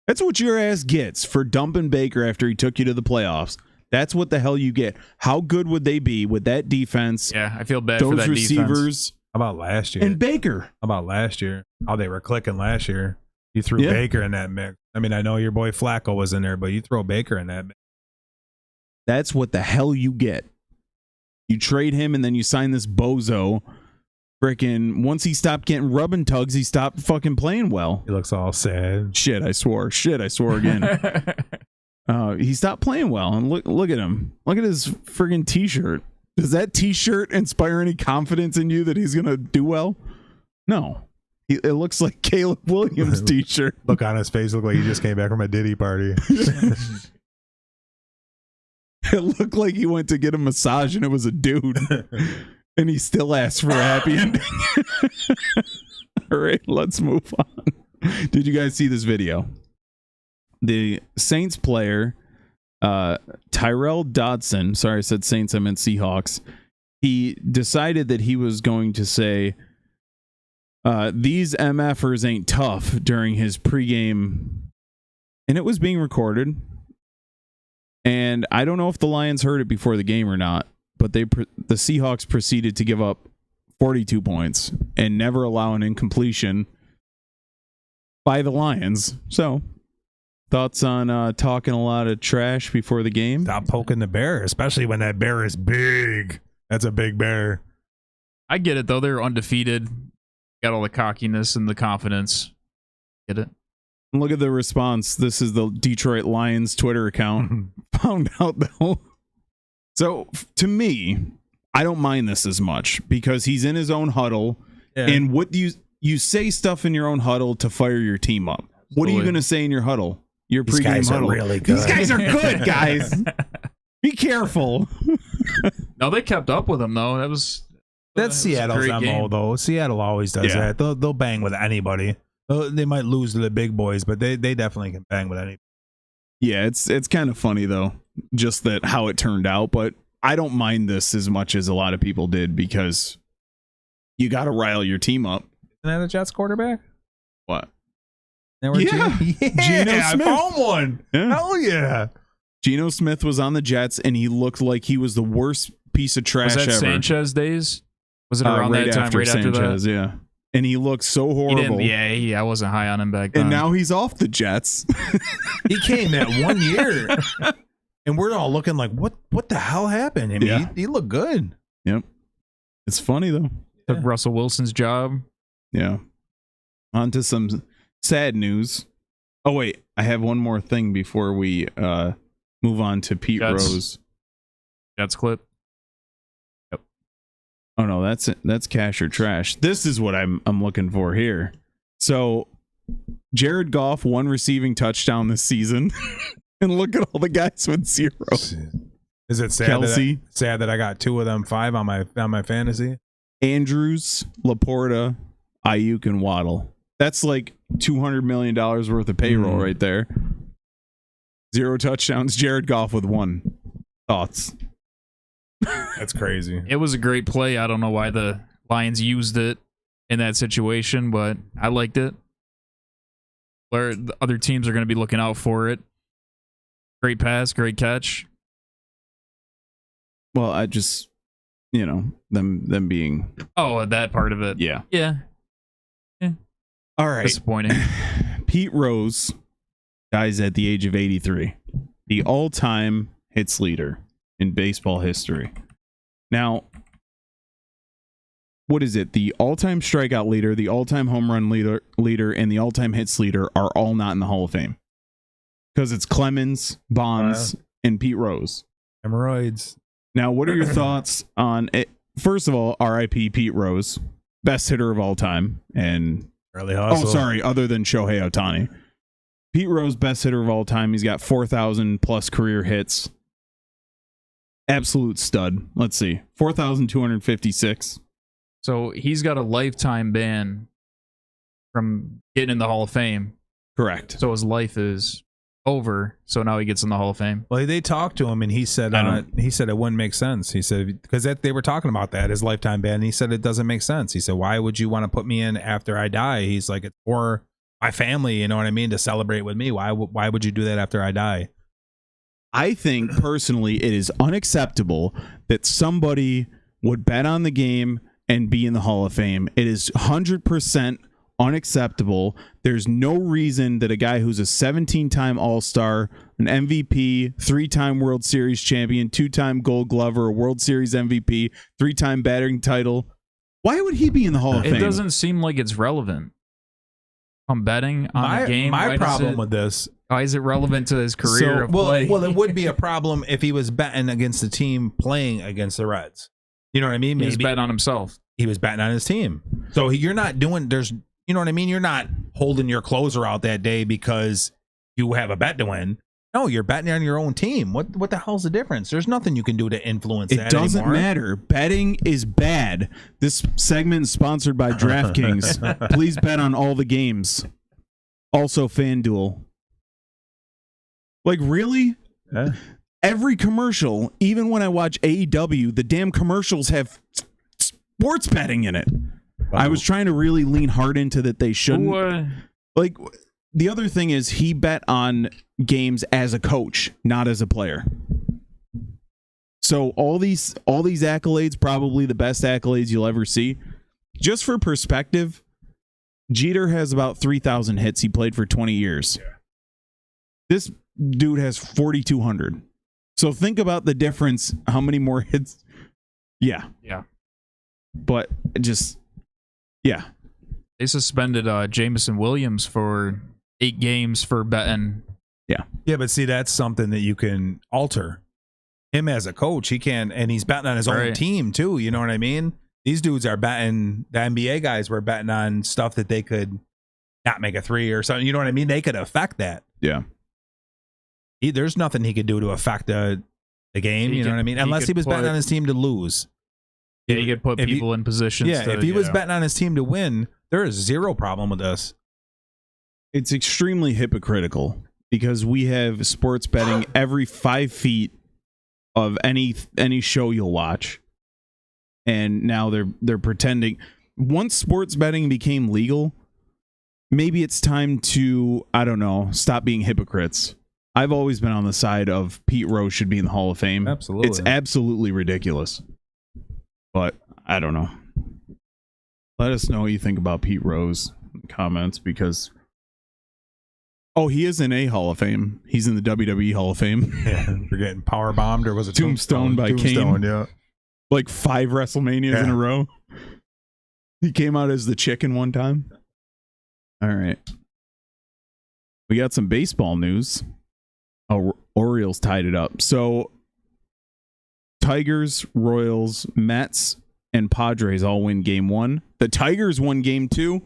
That's what your ass gets for dumping Baker after he took you to the playoffs. That's what the hell you get. How good would they be with that defense? Yeah, I feel bad for that those receivers. Defense. How about last year? And Baker. How about last year? How they were clicking last year. You threw Baker in that mix. I mean, I know your boy Flacco was in there, but you throw Baker in that mix. That's what the hell you get. You trade him and then you sign this bozo. Frickin' once he stopped getting rubbing tugs, he stopped fucking playing well. He looks all sad. Shit, I swore again. He stopped playing well, and look at him. Look at his friggin' t-shirt. Does that t-shirt inspire any confidence in you that he's gonna do well? No. It looks like Caleb Williams' t-shirt. Look on his face, look like he just came back from a Diddy party. It looked like he went to get a massage and it was a dude. And he still asked for a happy ending. All right, let's move on. Did you guys see this video? The Saints player, Tyrell Dodson, sorry I said Saints, I meant Seahawks. He decided that he was going to say, these MFers ain't tough during his pregame. And it was being recorded. And I don't know if the Lions heard it before the game or not, but the Seahawks proceeded to give up 42 points and never allow an incompletion by the Lions. So, thoughts on talking a lot of trash before the game? Stop poking the bear, especially when that bear is big. That's a big bear. I get it, though. They're undefeated. Got all the cockiness and the confidence. Get it? Look at the response. This is the Detroit Lions Twitter account. Found out though. So to me, I don't mind this as much because he's in his own huddle. Yeah. And what do you say stuff in your own huddle to fire your team up? What are you going to say in your huddle? Your pregame guys huddle. Are really good. These guys are good, guys. Be careful. No, they kept up with him though. That's Seattle's MO game. Though. Seattle always does that. They'll bang with anybody. They might lose to the big boys, but they definitely can bang with anybody. Yeah, it's kind of funny though, just that how it turned out. But I don't mind this as much as a lot of people did because you got to rile your team up. Isn't that a Jets quarterback? What? Yeah, Geno Smith. I found one. Yeah. Hell yeah. Geno Smith was on the Jets, and he looked like he was the worst piece of trash ever. Was that ever. Sanchez days? Was it around that time? Right Sanchez, after that? Yeah. And he looked so horrible. I wasn't high on him back then. And now he's off the Jets. He came that 1 year, and we're all looking like, what the hell happened? I mean, he looked good. Yep. It's funny, though. Took Russell Wilson's job. Yeah. On to some sad news. Oh, wait. I have one more thing before we move on to Pete Rose. Jets clip. Yep. Oh, no. That's cash or trash. This is what I'm looking for here. So, Jared Goff, 1 receiving touchdown this season. And look at all the guys with 0. Is it sad Kelsey, sad that I got 2 of them 5 on my fantasy? Andrews, Laporta, Ayuk, and Waddle. That's like $200 million worth of payroll right there. 0 touchdowns. Jared Goff with 1. Thoughts? That's crazy. It was a great play. I don't know why the Lions used it in that situation, but I liked it. Where the other teams are going to be looking out for it. Great pass, great catch. Well, I just, them being... Oh, that part of it. Yeah. Yeah. All right. Disappointing. Pete Rose dies at the age of 83. The all-time hits leader in baseball history. Now, what is it? The all-time strikeout leader, the all-time home run leader, and the all-time hits leader are all not in the Hall of Fame. Because it's Clemens, Bonds, and Pete Rose. Hemorrhoids. Now, what are your thoughts on it? First of all, R.I.P. Pete Rose, best hitter of all time, and other than Shohei Ohtani. Pete Rose, best hitter of all time. He's got 4,000 plus career hits. Absolute stud. Let's see, 4,256. So he's got a lifetime ban from getting in the Hall of Fame. Correct. So his life is over. So now he gets in the Hall of Fame. Well, they talked to him, and he said it wouldn't make sense. He said because they were talking about that his lifetime ban. And he said it doesn't make sense. He said, why would you want to put me in after I die? He's like, it's for my family. You know what I mean? To celebrate with me. Why would you do that after I die? I think personally, it is unacceptable that somebody would bet on the game and be in the Hall of Fame. It is 100% unacceptable. There's no reason that a guy who's a 17-time All-Star, an MVP, 3-time World Series champion, 2-time Gold Glover, a World Series MVP, 3-time batting title, why would he be in the Hall of Fame? It doesn't seem like it's relevant. I'm betting on a game. My problem with this. Why is it relevant to his career of play? Well, it would be a problem if he was betting against the team playing against the Reds. You know what I mean? He was betting on himself. He was betting on his team. So you're not doing, you know what I mean? You're not holding your closer out that day because you have a bet to win. No, you're betting on your own team. What the hell's the difference? There's nothing you can do to influence that anymore. It doesn't matter. Betting is bad. This segment is sponsored by DraftKings. Please bet on all the games. Also FanDuel. Like, really? Yeah. Every commercial, even when I watch AEW, the damn commercials have sports betting in it. Wow. I was trying to really lean hard into that they shouldn't. Like, the other thing is he bet on games as a coach, not as a player. So all these accolades, probably the best accolades you'll ever see. Just for perspective, Jeter has about 3,000 hits. He played for 20 years. This dude has 4,200. So think about the difference. How many more hits? Yeah. But just, yeah. They suspended Jameson Williams for 8 games for betting. Yeah, but see, that's something that you can alter. Him as a coach, he can, and he's betting on his own team too. You know what I mean? These dudes are betting. The NBA guys were betting on stuff that they could not make a 3 or something. You know what I mean? They could affect that. Yeah. There's nothing he could do to affect the game. You know what I mean? Unless he was betting on his team to lose. Yeah, you could put people in positions. Yeah, if he was betting on his team to win, there is zero problem with this. It's extremely hypocritical because we have sports betting every 5 feet of any show you'll watch, and now they're pretending. Once sports betting became legal, maybe it's time to, I don't know, stop being hypocrites. I've always been on the side of Pete Rose should be in the Hall of Fame. Absolutely. It's absolutely ridiculous. But I don't know. Let us know what you think about Pete Rose in the comments, because he is in a Hall of Fame. He's in the WWE Hall of Fame. Yeah, you're getting power bombed, or was it Tombstone by Kane? Yeah, like 5 WrestleManias in a row. He came out as the chicken one time. All right, we got some baseball news. Orioles tied it up. So Tigers, Royals, Mets, and Padres all win game 1. The Tigers won game 2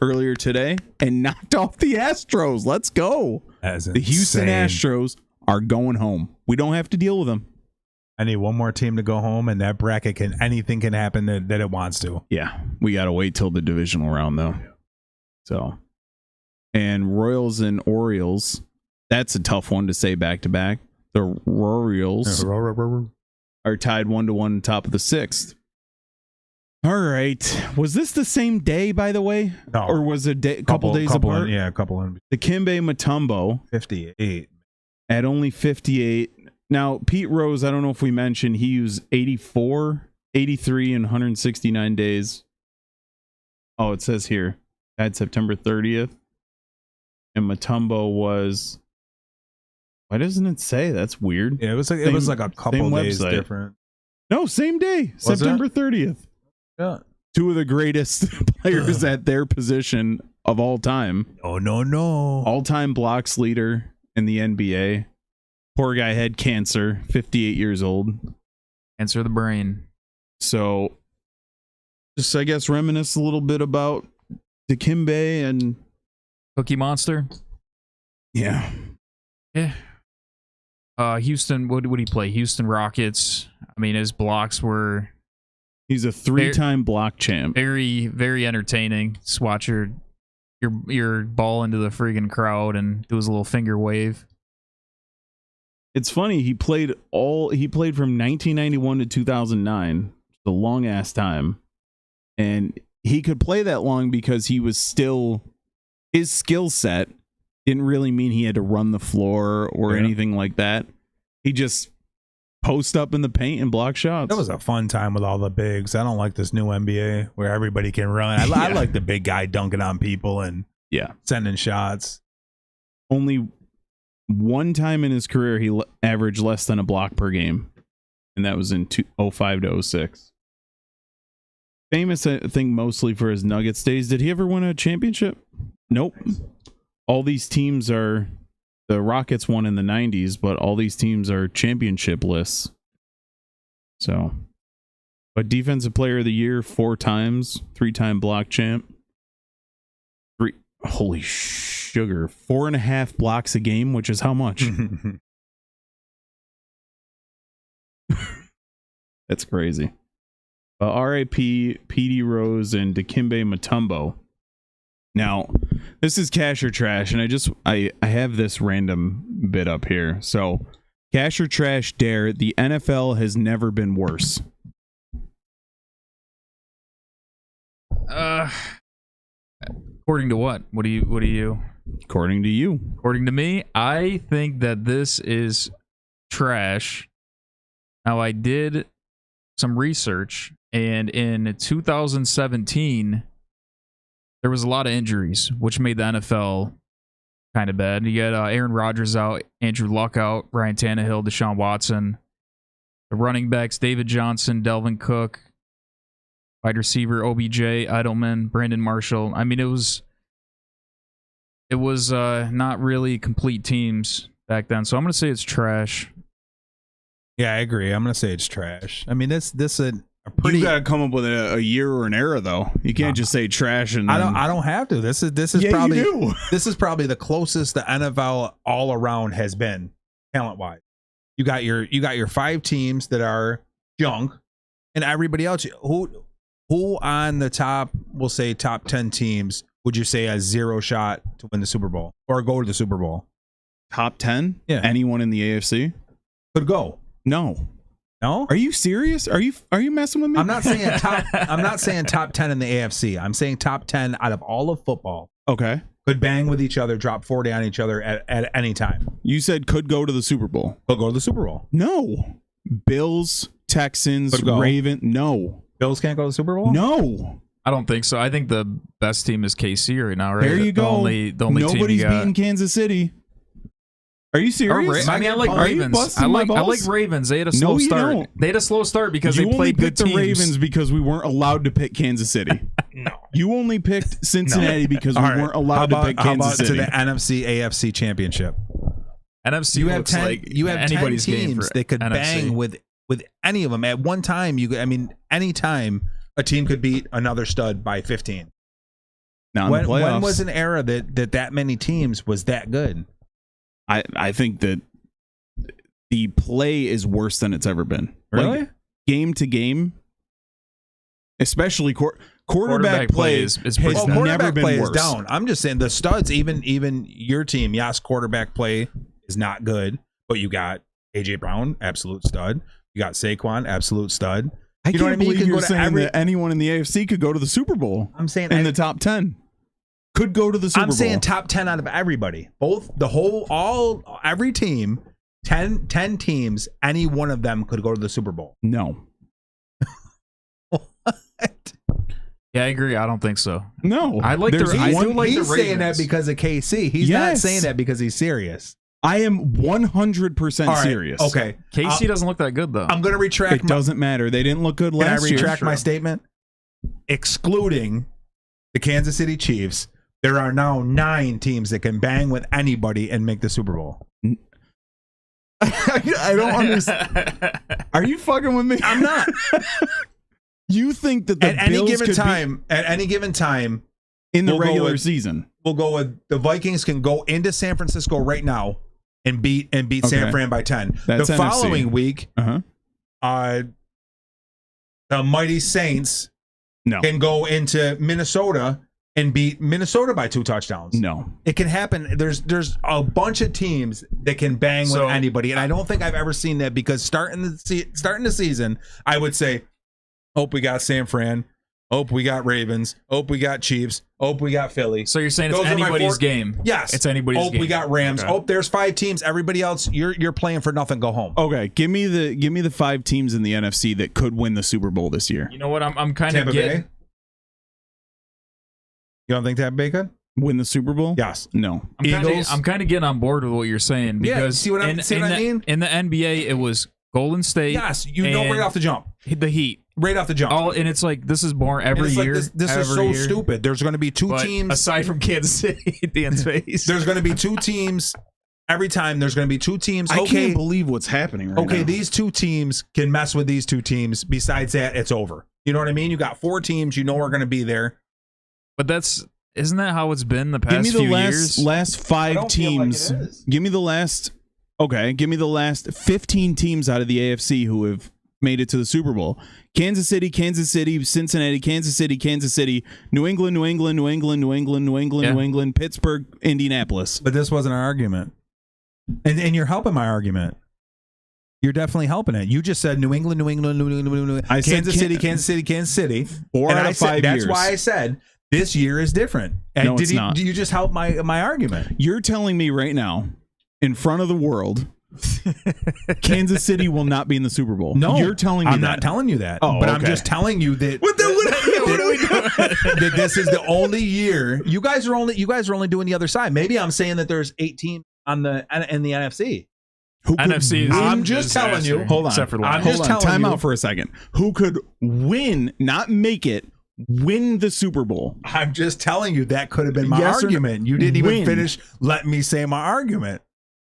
earlier today and knocked off the Astros. Let's go. The Houston Astros are going home. We don't have to deal with them. I need one more team to go home, and that bracket anything can happen that it wants to. Yeah, we got to wait till the divisional round, though. So, and Royals and Orioles, that's a tough one to say back to back. The Royals are tied 1-1 top of the 6th. All right. Was this the same day, by the way? No. Or was it a couple days apart? A couple. The Dikembe Mutombo. 58. At only 58. Now, Pete Rose, I don't know if we mentioned, he used 84, 83 in 169 days. Oh, it says here. Died September 30th. And Mutombo was... Why doesn't it say? That's weird. Yeah, it was like a couple days different. No, same day. Was September 30th. Yeah. 2 of the greatest players at their position of all time. Oh, no. All-time blocks leader in the NBA. Poor guy had cancer, 58 years old. Cancer of the brain. So, just, I guess, reminisce a little bit about Dikembe and... Cookie Monster? Yeah. Houston, what would he play? Houston Rockets. I mean, his blocks were... He's a 3-time block champ. Very, very entertaining. Just watch your ball into the friggin' crowd and do his little finger wave. It's funny, he played from 1991 to 2009. A long ass time. And he could play that long because he was still, his skill set didn't really mean he had to run the floor or anything like that. He just post up in the paint and block shots. That was a fun time with all the bigs. I don't like this new NBA where everybody can run. I like the big guy dunking on people and sending shots. Only one time in his career he averaged less than a block per game, and that was in 05 to 06. Famous, I think, mostly for his Nuggets days. Did he ever win a championship? Nope. All these teams are... The Rockets won in the 90s, but all these teams are championship lists. So, but Defensive Player of the Year 4 times, 3-time block champ. Holy sugar. 4.5 blocks a game, which is how much? That's crazy. R.I.P. Petey Rose and Dikembe Mutombo. Now, this is Cash or Trash, and I have this random bit up here. So, Cash or Trash Dare, the NFL has never been worse. According to what? What do you? According to you. According to me, I think that this is trash. Now, I did some research, and in 2017... there was a lot of injuries, which made the NFL kind of bad. You got Aaron Rodgers out, Andrew Luck out, Ryan Tannehill, Deshaun Watson. The running backs, David Johnson, Delvin Cook. Wide receiver, OBJ, Edelman, Brandon Marshall. I mean, it was it was not really complete teams back then. So I'm going to say it's trash. Yeah, I agree. I'm going to say it's trash. I mean, this a pretty. You got to come up with a year or an era, though. You can't just say trash. And I don't have to. This is Yeah, probably you do. this is probably the closest the NFL all around has been talent wise. You got your 5 teams that are junk, and everybody else who on the top, we'll say top 10 teams, would you say has 0 shot to win the Super Bowl or go to the Super Bowl? Top 10? Yeah. Anyone in the AFC? Could go. No. No? Are you serious? Are you messing with me? I'm not saying top 10 in the AFC. I'm saying top 10 out of all of football. Okay. Could bang with each other, drop 40 on each other at any time. You said could go to the Super Bowl. Could go to the Super Bowl. No. Bills, Texans, Could go. Raven. No. Bills can't go to the Super Bowl? No. I don't think so. I think the best team is KC right now, right? There you go. The only Nobody's team you got. beating Kansas City. Are you serious? I mean, I like Are you Ravens. busting I my like balls? Ravens. They had a slow No, you start. don't. They had a slow start because You they played only good picked the teams. Ravens because we weren't allowed to pick Kansas City. No. You only picked Cincinnati because we All right. weren't allowed to pick How about Kansas City. to the NFC AFC championship? NFC You have looks 10. like You have 10 anybody's game teams for that could NFC. bang with any of them at one time. Any time a team could beat another stud by 15. Now, in the playoffs, When was an era that many teams was that good? I think that the play is worse than it's ever been. Really? Like, game to game, especially quarterback play is has pretty bad. never quarterback been play worse. is down. I'm just saying the studs, even your team, yes, quarterback play is not good, but you got AJ Brown, absolute stud. You got Saquon, absolute stud. I You know can't what I mean? You believe can you're go to saying every- that anyone in the AFC could go to the Super Bowl. I'm saying in the top 10 could go to the Super Bowl. I'm saying top 10 out of everybody. Every team, 10 teams, any one of them could go to the Super Bowl. No. Yeah, I agree. I don't think so. No. I like There's the. I do like the He's saying that Ravens. because of KC. He's not Yes. saying that because he's serious. I am 100% All right, serious. Okay. KC doesn't look that good though. I'm going to retract It doesn't matter. They didn't look good Can I last year. retract my statement? Excluding the Kansas City Chiefs, there are now 9 teams that can bang with anybody and make the Super Bowl. I don't understand. Are you fucking with me? I'm not. You think that the At any Bills given could time, be in the we'll go regular with- season? we'll go with the Vikings can go into San Francisco right now and beat San Okay. Fran by 10. That's the NFC. following week, Uh-huh. the mighty Saints No. can go into Minnesota and beat Minnesota by 2 touchdowns. No. It can happen. There's a bunch of teams that can bang So- with anybody, and I don't think I've ever seen that because starting the season, I would say, "Hope we got San Fran. Hope we got Ravens. Hope we got Chiefs. Hope we got Philly." So you're saying Those it's are my anybody's 4 game? Yes, it's anybody's Hope game. we got Rams. Okay. Hope there's 5 teams. Everybody else, you're playing for nothing. Go home. Okay, give me the 5 teams in the NFC that could win the Super Bowl this year. You know what? I'm kind Tampa of getting. Bay. You don't think Tampa Bay could? Win the Super Bowl? Yes. No. Eagles? I'm kind of getting on board with what you're saying Yeah, because see what I mean? In the NBA, it was Golden State. Yes. You know and right off the jump. the Heat. Right off the jump. And it's like this is born And every it's like year. this is every so year. stupid. There's going to be 2 But teams. aside from Kansas City, Dan's face. There's going to be 2 teams. Every time there's going to be 2 teams. I Okay, can't believe what's happening right okay, now. these 2 teams can mess with these 2 teams. Besides that, it's over. You know what I mean? You got 4 teams you know are going to be there. But isn't that how it's been the Give past me the few last years? last 5 teams. Give me the last 15 teams out of the AFC who have made it to the Super Bowl. Kansas City, Cincinnati, Kansas City, New England, Yeah. Pittsburgh, Indianapolis. But this wasn't our argument. And you're helping my argument. You're definitely helping it. You just said New England. I said Kansas City. 4 And out I of said, 5 that's years. why I said this year is different. And No, it's not. Do you just help my argument? You're telling me right now, in front of the world, Kansas City will not be in the Super Bowl. No, you're telling me I'm that. not telling you that. Oh, but I'm okay. just telling you that. What are we doing? that this is the only year you guys are only doing the other side. Maybe I'm saying that there's 8 teams in the NFC. Who could NFC is win? I'm just telling you. Hold on. Except for the I'm Lions. just Hold on. telling Time you. out for a second. Who could win, not make it, win the Super Bowl. I'm just telling you that could have been my Yes or no? argument. You didn't even Win. finish letting me say my argument.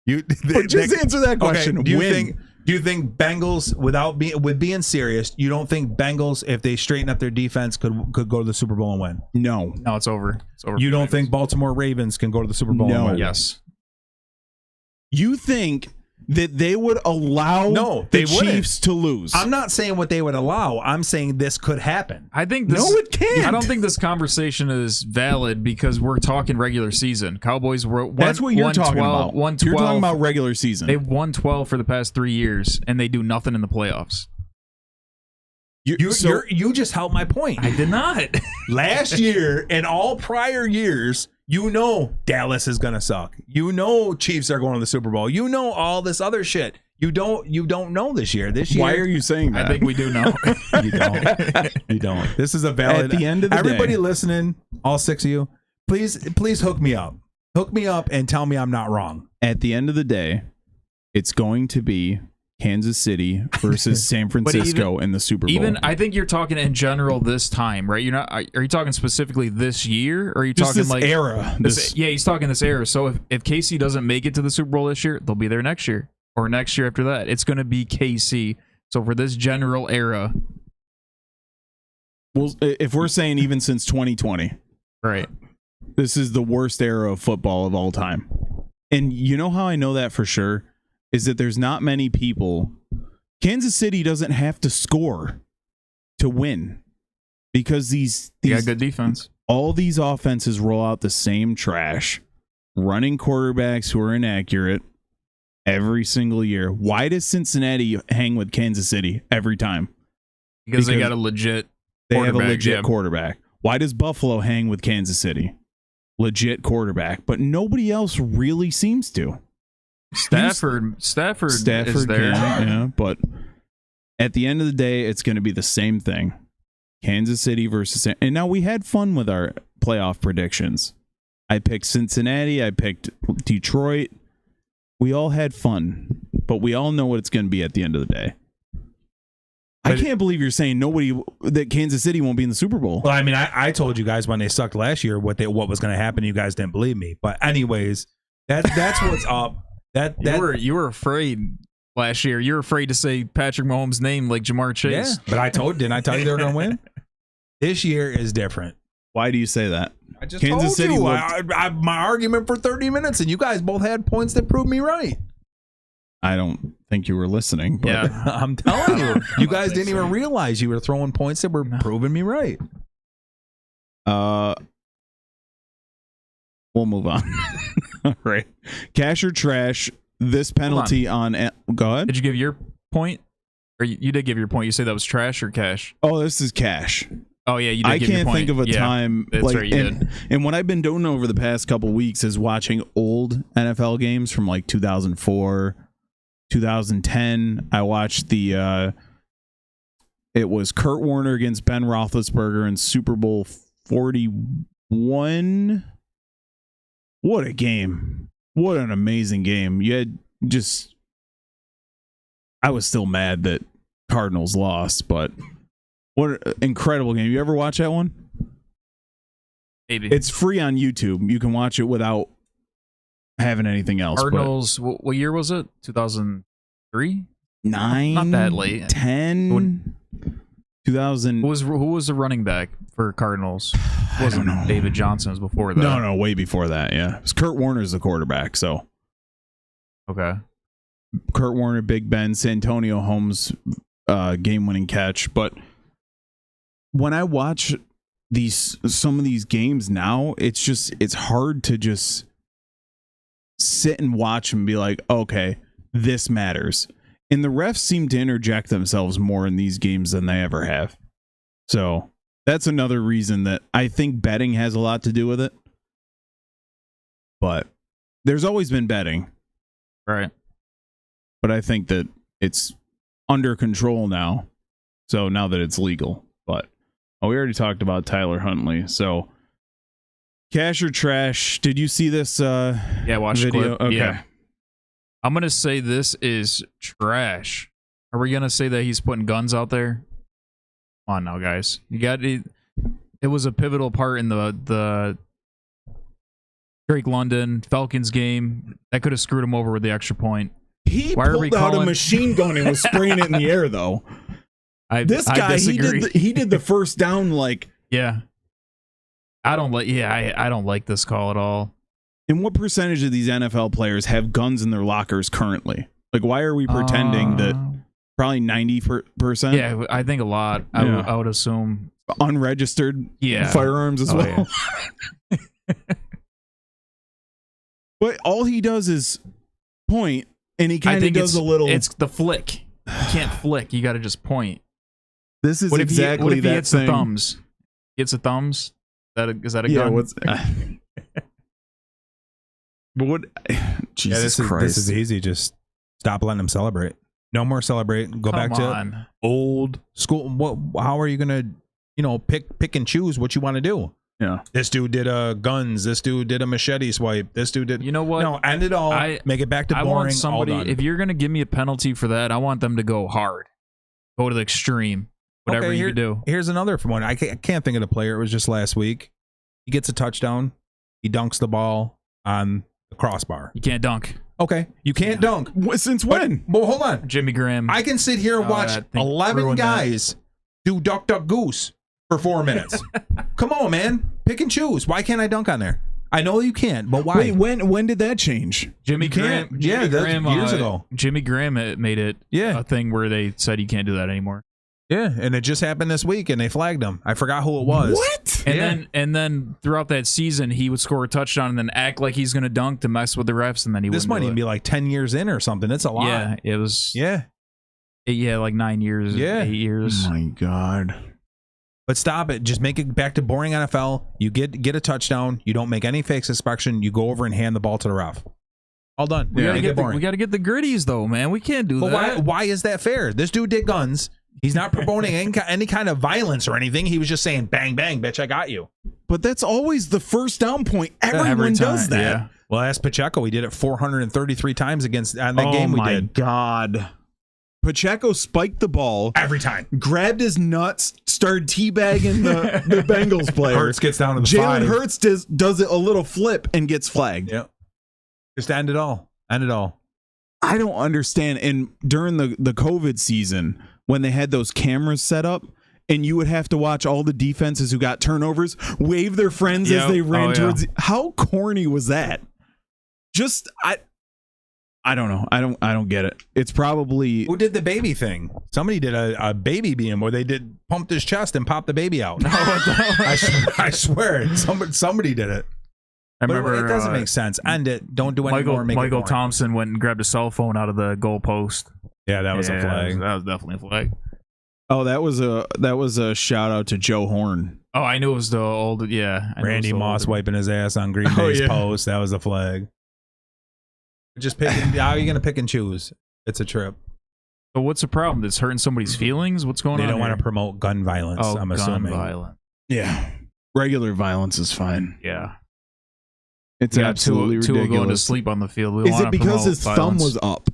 But just answer that question. Okay, Win. do you think Bengals, with being serious, you don't think Bengals, if they straighten up their defense, could go to the Super Bowl and win? No. No, it's over. It's over. You for don't Bengals. think Baltimore Ravens can go to the Super Bowl and No. win? Yes. You think that they would allow No, the they wouldn't. Chiefs to lose? I'm not saying what they would allow. I'm saying this could happen. I think this, No, it can't. I don't think this conversation is valid because we're talking regular season. Cowboys were That's what you're talking about. 112. You're talking about regular season. They've won 12 for the past 3 years, and they do nothing in the playoffs. You just helped my point. I did not. Last year and all prior years, Dallas is gonna suck. Chiefs are going to the Super Bowl. All this other shit. You don't know this year. This year, Why are you saying that? I think we do know. you don't? You don't. This is a valid. At the end of the everybody day, listening, all 6 of you, please hook me up. Hook me up and tell me I'm not wrong. at the end of the day, it's going to be Kansas City versus San Francisco in the Super Bowl. Even I think you're talking in general this time, right? You're not. Are you talking specifically this year, or are you Just talking this like era? Yeah, he's talking this era. So if KC doesn't make it to the Super Bowl this year, they'll be there next year or next year after that. It's going to be KC. So for this general era, well, if we're saying even since 2020, right? this is the worst era of football of all time. And you know how I know that for sure? Is that there's not many people. Kansas City doesn't have to score to win because these They got good defense. all these offenses roll out the same trash, running quarterbacks who are inaccurate every single year. Why does Cincinnati hang with Kansas City every time? Because they got a legit They have a quarterback, legit yeah. quarterback. Why does Buffalo hang with Kansas City? Legit quarterback, but nobody else really seems to. Stafford is there. yeah, but at the end of the day, it's going to be the same thing. Kansas City versus... And now we had fun with our playoff predictions. I picked Cincinnati. I picked Detroit. We all had fun, but we all know what it's going to be at the end of the day. I can't believe you're saying that Kansas City won't be in the Super Bowl. Well, I mean, I told you guys when they sucked last year what was going to happen. You guys didn't believe me. But anyways, that's what's up. You were afraid last year. You were afraid to say Patrick Mahomes' name like Jamar Chase. Yeah, but didn't I tell you they were going to win? This year is different. Why do you say that? I just told you. My argument for 30 minutes, and you guys both had points that proved me right. I don't think you were listening. But Yeah. I'm telling you. You guys didn't even realize you were throwing points that were proving me right. We'll move on. All right. Cash or trash, this penalty on... Go ahead. Did you give your point? Or you did give your point. You say that was trash or cash? Oh, this is cash. Oh, yeah, you did I give your can't point. think of a time... That's right, you did. And what I've been doing over the past couple weeks is watching old NFL games from like 2004, 2010. I watched the... it was Kurt Warner against Ben Roethlisberger in Super Bowl 41... What a game. What an amazing game. You had just... I was still mad that Cardinals lost, but what an incredible game. You ever watch that one? Maybe. It's free on YouTube. You can watch it without having anything else. Cardinals, what year was it? 2003? 9? Not that late. 10? 2000... Who was the running back for Cardinals? I don't know. David Johnson was before that. No, way before that, yeah. It was Kurt Warner's the quarterback, so... Okay. Kurt Warner, Big Ben, Santonio Holmes, game-winning catch. But when I watch some of these games now, it's hard to just sit and watch and be like, okay, this matters. And the refs seem to interject themselves more in these games than they ever have. So that's another reason that I think betting has a lot to do with it. But there's always been betting. Right. But I think that it's under control now. So now that it's legal. But we already talked about Tyler Huntley. So cash or trash? Did you see this Yeah, watch video? the clip. Okay. Yeah. I'm going to say this is trash. Are we going to say that he's putting guns out there? Come on now, guys. You got to... it was a pivotal part in the Drake London Falcons game. That could have screwed him over with the extra point. He pulled out a machine gun and was spraying it in the air, though. This guy, he did the first down like. Yeah. I don't like this call at all. And what percentage of these NFL players have guns in their lockers currently? Like, why are we pretending that probably 90%? Yeah, I think a lot. I would assume. Unregistered firearms as well. Yeah. But all he does is point, and he kind of does a little. It's the flick. You can't flick. You got to just point. This is what exactly if he hits the thumbs? Gets the thumbs? Is that a gun? What's... But what? Jesus Christ! This is easy. Just stop letting them celebrate. No more celebrate. Go back to old school. How are you gonna, pick and choose what you want to do? Yeah. This dude did guns. This dude did a machete swipe. This dude did. You know what? No, end it all. Make it back to boring. I want somebody. All done. If you're gonna give me a penalty for that, I want them to go hard, go to the extreme. Whatever you do. Here's another one. I can't think of the player. It was just last week. He gets a touchdown. He dunks the ball on the crossbar. You can't dunk. Okay, you can't dunk. Since when? Well, hold on. Jimmy Graham. I can sit here and watch 11 guys do duck, duck, goose for 4 minutes. Come on, man. Pick and choose. Why can't I dunk on there? I know you can't, but why? Wait, when did that change? Jimmy Graham. Years ago. Jimmy Graham made it a thing where they said you can't do that anymore. Yeah, and it just happened this week, and they flagged him. I forgot who it was. What? And then throughout that season, he would score a touchdown and then act like he's going to dunk to mess with the refs, and then he. This might even be like 10 years in or something. It's a lot. Yeah, it was. Yeah, like 9 years. Yeah, 8 years. Oh my God. But stop it. Just make it back to boring NFL. You get a touchdown. You don't make any fake inspection. You go over and hand the ball to the ref. All done. We got to get the gritties though, man. We can't do that. Why is that fair? This dude did guns. He's not promoting any kind of violence or anything. He was just saying, bang, bang, bitch, I got you. But that's always the first down point. Everyone does that. Yeah. Well, ask Pacheco. He did it 433 times against that game we did. Oh, my God. Pacheco spiked the ball. Every time. Grabbed his nuts, started teabagging the Bengals player. Hurts gets down to the Jalen Hurts does it a little flip and gets flagged. Yep. Just end it all. End it all. I don't understand. And during the COVID season, when they had those cameras set up and you would have to watch all the defenses who got turnovers wave their friends as they ran towards. How corny was that? Just I don't know. I don't get it. It's probably who did the baby thing. Somebody did a baby beam where they pumped his chest and popped the baby out. I swear somebody did it. I remember it doesn't make sense. End it. Don't do any more. Michael Thompson went and grabbed a cell phone out of the goalpost. Yeah, that was a flag. That was definitely a flag. Oh, that was a shout out to Joe Horn. Oh, I knew it was the old Randy Moss wiping his ass on Green Bay's post. That was a flag. Just picking. How are you gonna pick and choose? It's a trip. So what's the problem? It's hurting somebody's feelings. What's going on? They don't want to promote gun violence. Oh, I'm assuming. violence. Yeah, regular violence is fine. Yeah. It's absolutely ridiculous. Going to sleep on the field. Is it because his thumb was up?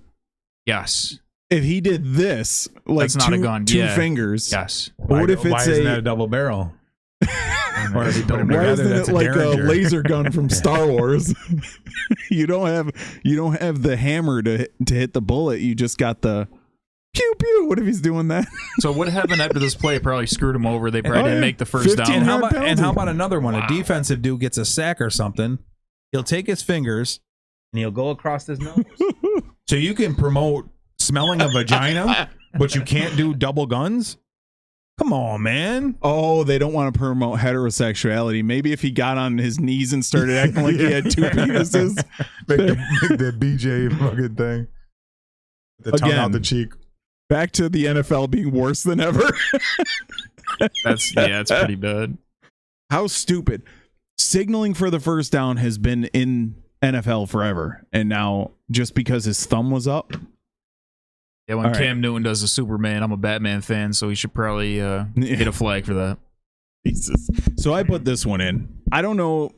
Yes. If he did this, like that's not a gun. Two fingers. Yes. What if it's isn't that a double barrel? Why isn't it like a laser gun from Star Wars? You don't have the hammer to hit the bullet. You just got the pew pew. What if he's doing that? So what happened after this play probably screwed him over. They probably didn't make the first down. And how about another one? Wow. A defensive dude gets a sack or something. He'll take his fingers and he'll go across his nose. So you can promote smelling a vagina, but you can't do double guns? Come on, man. Oh, they don't want to promote heterosexuality. Maybe if he got on his knees and started acting like he had two penises. Make the BJ fucking thing. The tongue out the cheek. Back to the NFL being worse than ever. That's pretty bad. How stupid. Signaling for the first down has been in NFL forever. And now just because his thumb was up. Yeah, when Cam Newton does the Superman, I'm a Batman fan, so he should probably get a flag for that. Jesus. So I put this one in. I don't know.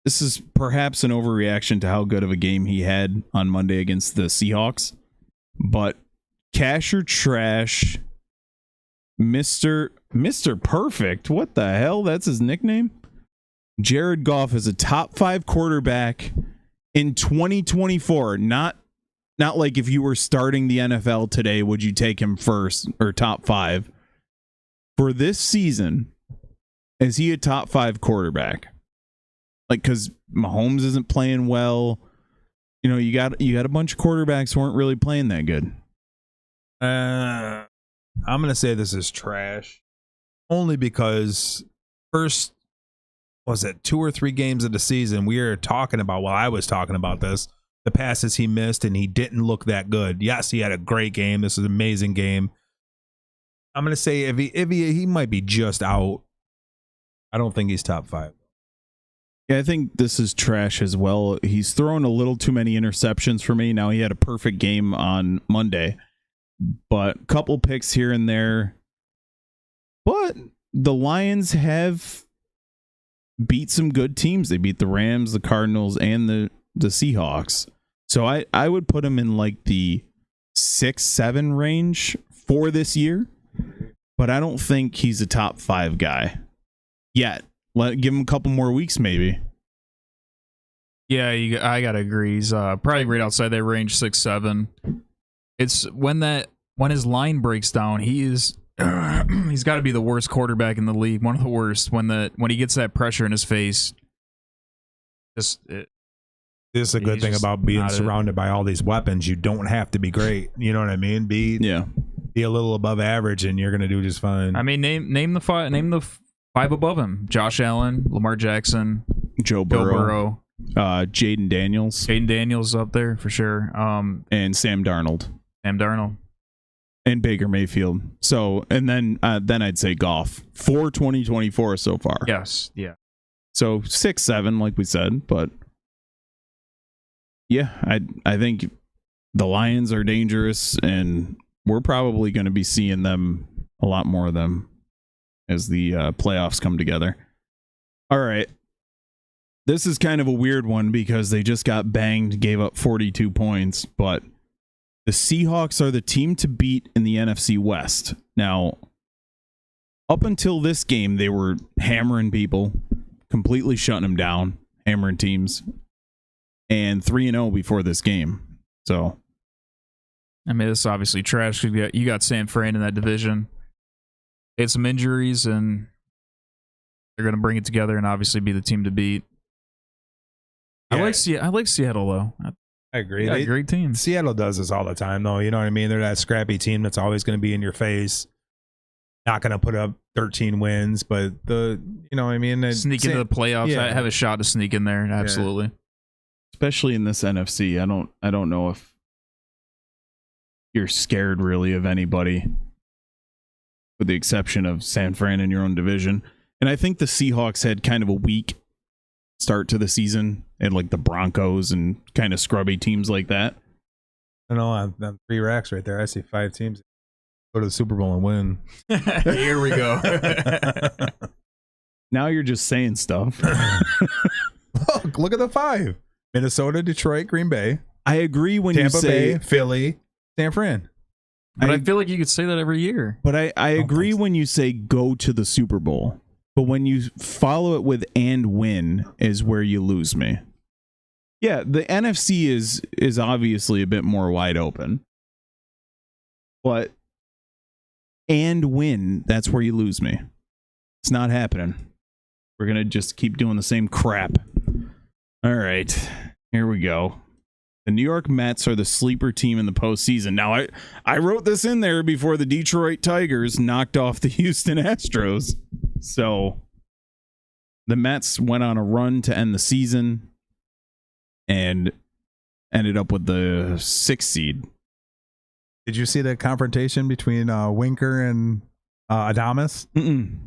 This is perhaps an overreaction to how good of a game he had on Monday against the Seahawks. But cash or trash, Mr. Perfect. What the hell? That's his nickname? Jared Goff is a top 5 quarterback in 2024. Not like if you were starting the NFL today, would you take him first or top 5? For this season, is he a top 5 quarterback? Like, because Mahomes isn't playing well. You know, you got a bunch of quarterbacks who weren't really playing that good. I'm gonna say this is trash, only because first, was it 2 or 3 games of the season we were talking about? Well, I was talking about this. The passes he missed, and he didn't look that good. Yes, he had a great game. This is an amazing game. I'm gonna say if he might be just out. I don't think he's top 5. Yeah, I think this is trash as well. He's thrown a little too many interceptions for me. Now, he had a perfect game on Monday, but a couple picks here and there. But the Lions have beat some good teams. They beat the Rams, the Cardinals, and the Seahawks. So I would put him in like the 6-7 range for this year, but I don't think he's a top 5 guy yet. Give him a couple more weeks, maybe. Yeah, I gotta agree. He's probably right outside that range, 6-7. It's when his line breaks down, he's got to be the worst quarterback in the league, one of the worst. When he gets that pressure in his face, this is a good thing about being surrounded by all these weapons. You don't have to be great. You know what I mean? Be a little above average, and you're gonna do just fine. I mean, name the 5 above him: Josh Allen, Lamar Jackson, Joe Burrow. Jaden Daniels up there for sure. And Sam Darnold. And Baker Mayfield. So, and then I'd say Goff for 2024 so far. Yes, yeah. So 6-7, like we said, but yeah, I think the Lions are dangerous, and we're probably going to be seeing them, a lot more of them, as the playoffs come together. All right. This is kind of a weird one because they just got banged, gave up 42 points, but the Seahawks are the team to beat in the NFC West. Now, up until this game, they were hammering people, completely shutting them down, hammering teams, and 3-0 before this game. So, I mean, this is obviously trash. You got San Fran in that division. They had some injuries, and they're going to bring it together and obviously be the team to beat. Yeah. I like Seattle, though. I agree. They're a great team. Seattle does this all the time, though. You know what I mean? They're that scrappy team that's always going to be in your face. Not going to put up 13 wins, but you know what I mean? Sneak into the playoffs. Yeah. I have a shot to sneak in there. Absolutely. Yeah. Especially in this NFC. I don't know if you're scared really of anybody, with the exception of San Fran in your own division. And I think the Seahawks had kind of a weak start to the season, and like the Broncos and kind of scrubby teams like that. I know, I'm 3 racks right there. I see 5 teams go to the Super Bowl and win. Here we go. Now you're just saying stuff. Look at the 5. Minnesota, Detroit, Green Bay. I agree when Tampa you say Bay, Philly, San Fran. But I feel like you could say that every year. But I agree when you say go to the Super Bowl. But when you follow it with and win is where you lose me. Yeah, the NFC is obviously a bit more wide open. But and win, that's where you lose me. It's not happening. We're going to just keep doing the same crap. All right, here we go. The New York Mets are the sleeper team in the postseason. Now, I wrote this in there before the Detroit Tigers knocked off the Houston Astros. So the Mets went on a run to end the season and ended up with the 6th seed. Did you see the confrontation between Winker and Adames? Mm-mm.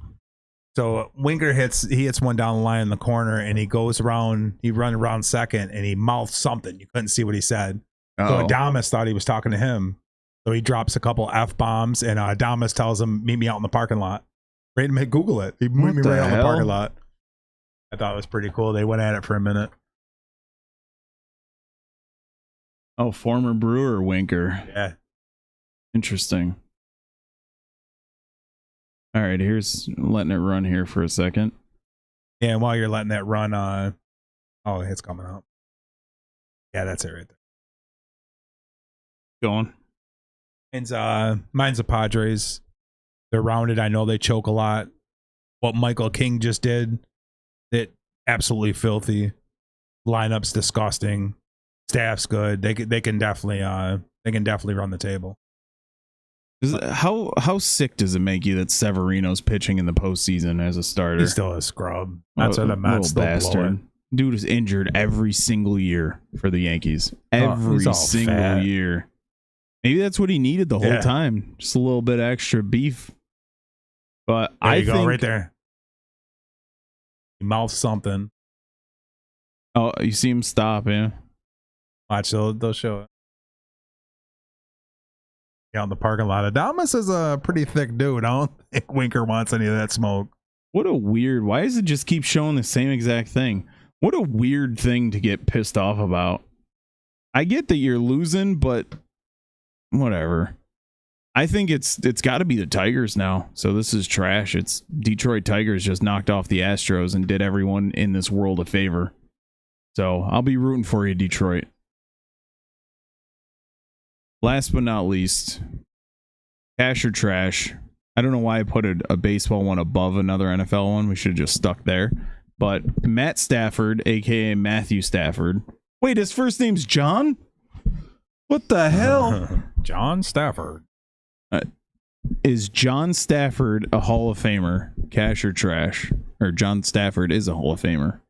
So Winker hits one down the line in the corner, and he goes around. He runs around second, and he mouths something. You couldn't see what he said. So Adames thought he was talking to him. So he drops a couple F-bombs, and Adames tells him, "Meet me out in the parking lot." Right, Google it. He moved me right out in the parking lot. I thought it was pretty cool. They went at it for a minute. Oh, former Brewer Winker. Yeah. Interesting. All right, here's letting it run here for a second. Yeah, and while you're letting that run, oh, it's coming up. Yeah, that's it right there. Going. Mine's the Padres. They're rounded. I know they choke a lot. What Michael King just did, it absolutely filthy. Lineup's disgusting. Staff's good. They can definitely run the table. How sick does it make you that Severino's pitching in the postseason as a starter? He's still a scrub. That's what the Mets still bastard. Dude is injured every single year for the Yankees. Every single year. Maybe that's what he needed the whole time. Just a little bit extra beef. But I think, go right there. He mouths something. Oh, you see him stop, yeah. Watch, they'll show it. Out in the parking lot. Adames is a pretty thick dude. I don't think Winker wants any of that smoke. What a weird. Why does it just keep showing the same exact thing? What a weird thing to get pissed off about. I get that you're losing, but whatever. I think it's got to be the Tigers now. So this is trash. It's Detroit Tigers just knocked off the Astros and did everyone in this world a favor. So I'll be rooting for you, Detroit. Last but not least, cash or trash. I don't know why I put a baseball one above another NFL one. We should have just stuck there. But Matt Stafford, a.k.a. Matthew Stafford. Wait, his first name's John? What the hell? John Stafford. Is John Stafford a Hall of Famer? Cash or trash? Or John Stafford is a Hall of Famer?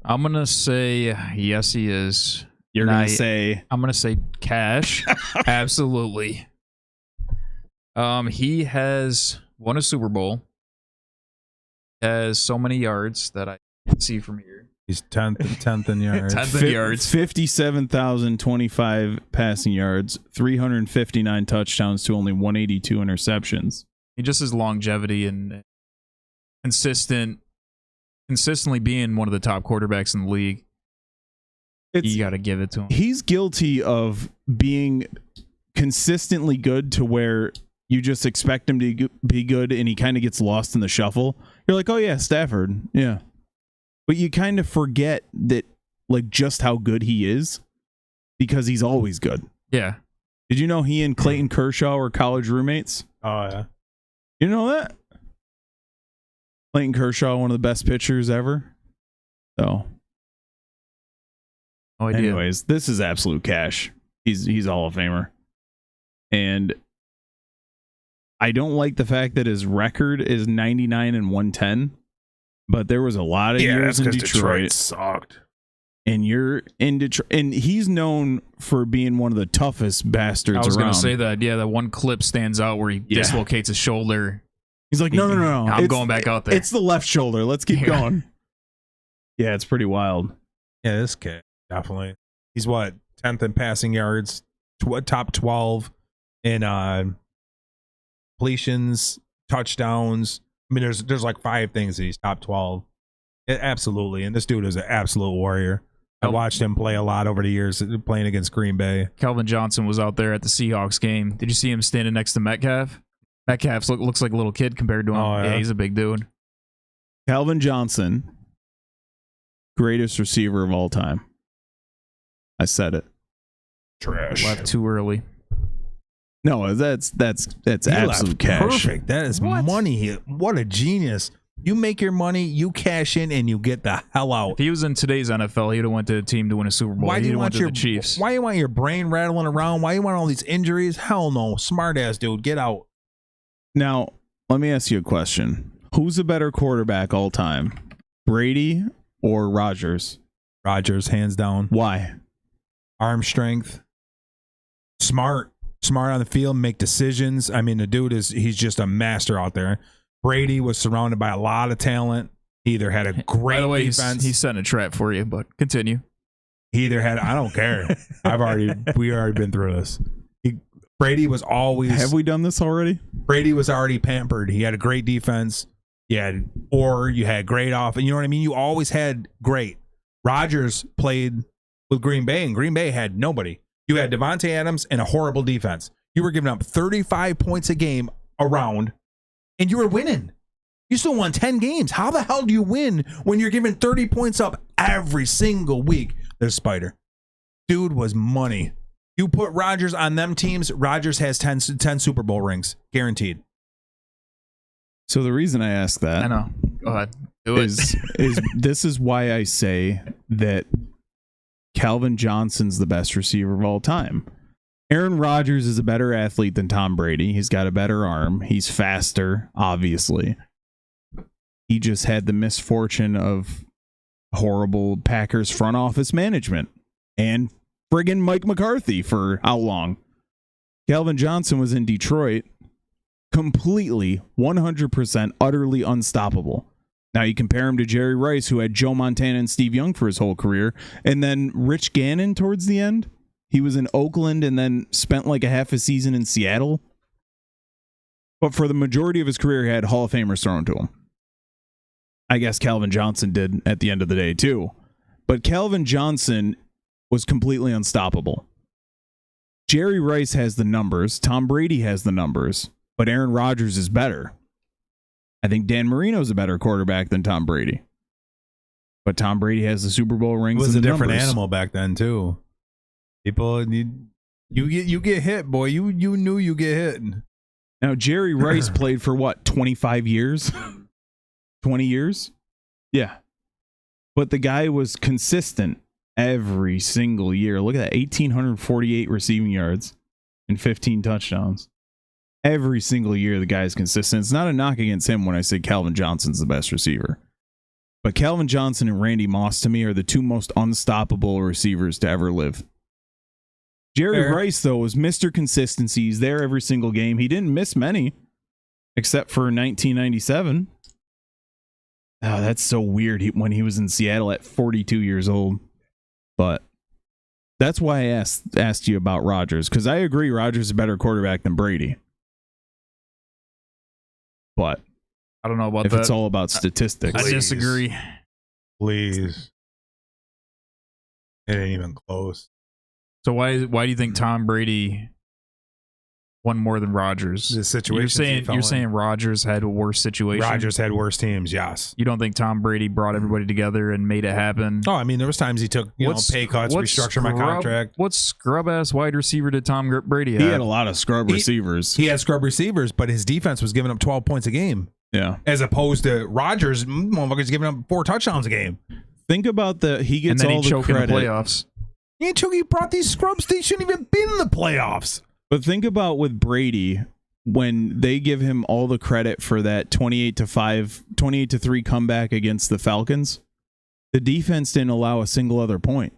I'm going to say yes, he is. You're going to say... I'm going to say cash. Absolutely. He has won a Super Bowl. Has so many yards that I can see from here. He's 10th in yards. 10th in yards. 57,025 passing yards, 359 touchdowns to only 182 interceptions. He just has longevity and consistently being one of the top quarterbacks in the league. You got to give it to him. He's guilty of being consistently good to where you just expect him to be good and he kind of gets lost in the shuffle. You're like, oh yeah, Stafford. Yeah. But you kind of forget that, like, just how good he is because he's always good. Yeah. Did you know he and Clayton Kershaw were college roommates? Oh, yeah. You know that? Clayton Kershaw, one of the best pitchers ever. So. No idea. Anyways, this is absolute cash. He's a Hall of Famer. And I don't like the fact that his record is 99-110. But there was a lot of years in Detroit sucked. And you're in Detroit, and he's known for being one of the toughest bastards around. I was going to say that. Yeah, that one clip stands out where he dislocates his shoulder. He's like, no. I'm going back out there. It's the left shoulder. Let's keep going. Yeah, it's pretty wild. Yeah, this kid, definitely. He's what, 10th in passing yards, top 12 in completions, touchdowns. I mean, there's like 5 things that he's top 12. Absolutely. And this dude is an absolute warrior. I watched him play a lot over the years playing against Green Bay. Calvin Johnson was out there at the Seahawks game. Did you see him standing next to Metcalf? Metcalf looks like a little kid compared to him. Oh, yeah, he's a big dude. Calvin Johnson, greatest receiver of all time. I said it. Trash. Left too early. No, that's absolute cash. Perfect. That is money. What a genius. You make your money, you cash in, and you get the hell out. If he was in today's NFL, he'd have went to a team to win a Super Bowl. Why do you want the Chiefs? Why do you want your brain rattling around? Why do you want all these injuries? Hell no. Smart ass dude. Get out. Now, let me ask you a question. Who's a better quarterback all time? Brady or Rodgers? Rodgers, hands down. Why? Arm strength. Smart on the field, make decisions. I mean, the dude he's just a master out there. Brady was surrounded by a lot of talent. He either had a great defense. He's setting a trap for you, but continue. He either had, I don't care. We already been through this. Brady was always. Have we done this already? Brady was already pampered. He had a great defense. You had great offense. You know what I mean? You always had great. Rodgers played with Green Bay, and Green Bay had nobody. You had Devontae Adams and a horrible defense. You were giving up 35 points a game around, and you were winning. You still won 10 games. How the hell do you win when you're giving 30 points up every single week? There's Spider. Dude was money. You put Rodgers on them teams, Rodgers has 10 Super Bowl rings. Guaranteed. So the reason I ask that I know. Go ahead. Do it. is this is why I say that Calvin Johnson's the best receiver of all time. Aaron Rodgers is a better athlete than Tom Brady. He's got a better arm. He's faster, obviously. He just had the misfortune of horrible Packers front office management and friggin' Mike McCarthy for how long? Calvin Johnson was in Detroit, completely, 100%, utterly unstoppable. Now you compare him to Jerry Rice, who had Joe Montana and Steve Young for his whole career, and then Rich Gannon towards the end. He was in Oakland and then spent like a half a season in Seattle. But for the majority of his career, he had Hall of Famers thrown to him. I guess Calvin Johnson did at the end of the day too. But Calvin Johnson was completely unstoppable. Jerry Rice has the numbers. Tom Brady has the numbers. But Aaron Rodgers is better. I think Dan Marino's a better quarterback than Tom Brady. But Tom Brady has the Super Bowl rings. It was a different numbers. animal back then too. People, you get hit, boy. You knew you get hit. Now Jerry Rice played for what, 25 years? 20 years? Yeah. But the guy was consistent every single year. Look at that, 1,848 receiving yards and 15 touchdowns. Every single year, the guy's consistent. It's not a knock against him when I say Calvin Johnson's the best receiver. But Calvin Johnson and Randy Moss, to me, are the two most unstoppable receivers to ever live. Jerry Rice, though, was Mr. Consistency. He's there every single game. He didn't miss many, except for 1997. Oh, that's so weird when he was in Seattle at 42 years old. But that's why I asked you about Rodgers, because I agree Rodgers is a better quarterback than Brady. But I don't know about if that. it's all about statistics. I disagree. Please. It ain't even close. So why do you think Tom Brady won more than Rodgers? The situation. You're saying Rodgers had a worse situation. Rodgers had worse teams, yes. You don't think Tom Brady brought everybody together and made it happen? Oh, I mean, there was times he took pay cuts, restructure my contract. What scrub ass wide receiver did Tom Brady have? He had a lot of scrub receivers. He had scrub receivers, but his defense was giving up 12 points a game. Yeah. As opposed to Rodgers, motherfuckers giving up 4 touchdowns a game. Think about he gets and then all he the choked credit. in the playoffs. He brought these scrubs. They shouldn't even been in the playoffs. But think about with Brady, when they give him all the credit for that 28-3 comeback against the Falcons, the defense didn't allow a single other point.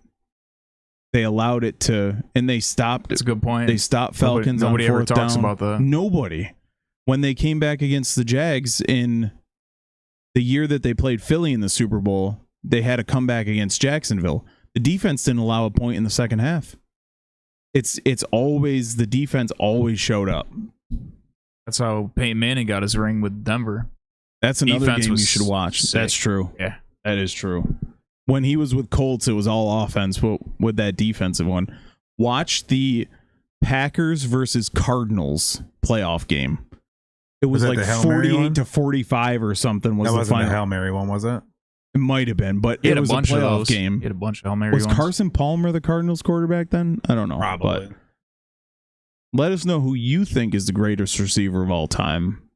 They allowed it to, and they stopped. That's a good point. They stopped Falcons on 4th down. Nobody ever talks about that. Nobody. When they came back against the Jags in the year that they played Philly in the Super Bowl, they had a comeback against Jacksonville. The defense didn't allow a point in the second half. It's always, the defense always showed up. That's how Peyton Manning got his ring with Denver. That's another Defense game you was should watch. sick. That's true. Yeah. That is true. When he was with Colts, it was all offense with that defensive one. Watch the Packers versus Cardinals playoff game. It was like 48-45 or something was that the wasn't final. the Hail Mary one, was it? It might have been, but it was a playoff game. He had a bunch of Hail Mary Was ones. Carson Palmer the Cardinals quarterback then? I don't know. Probably. But let us know who you think is the greatest receiver of all time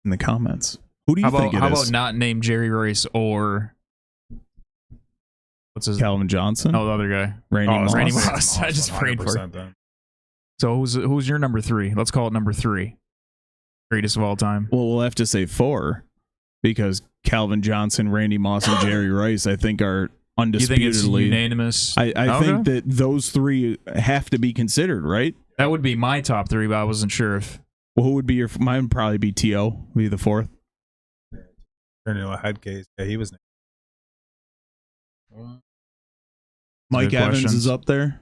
in the comments. Who do you think it is? How about not name Jerry Rice or what's his Calvin Johnson? Oh, the other guy. Randy Moss. Randy Moss. I just prayed for it. So who's your number 3? Let's call it number 3. Greatest of all time. Well, we'll have to say 4 because Calvin Johnson, Randy Moss, and Jerry Rice, I think, are undisputedly. You think it's unanimous? I think that those 3 have to be considered, right? That would be my top 3, but I wasn't sure if. Well, who would be your? Mine would probably be T.O. Be the 4th. Turn into a head case. Yeah, he was. Mike Good Evans questions. is up there.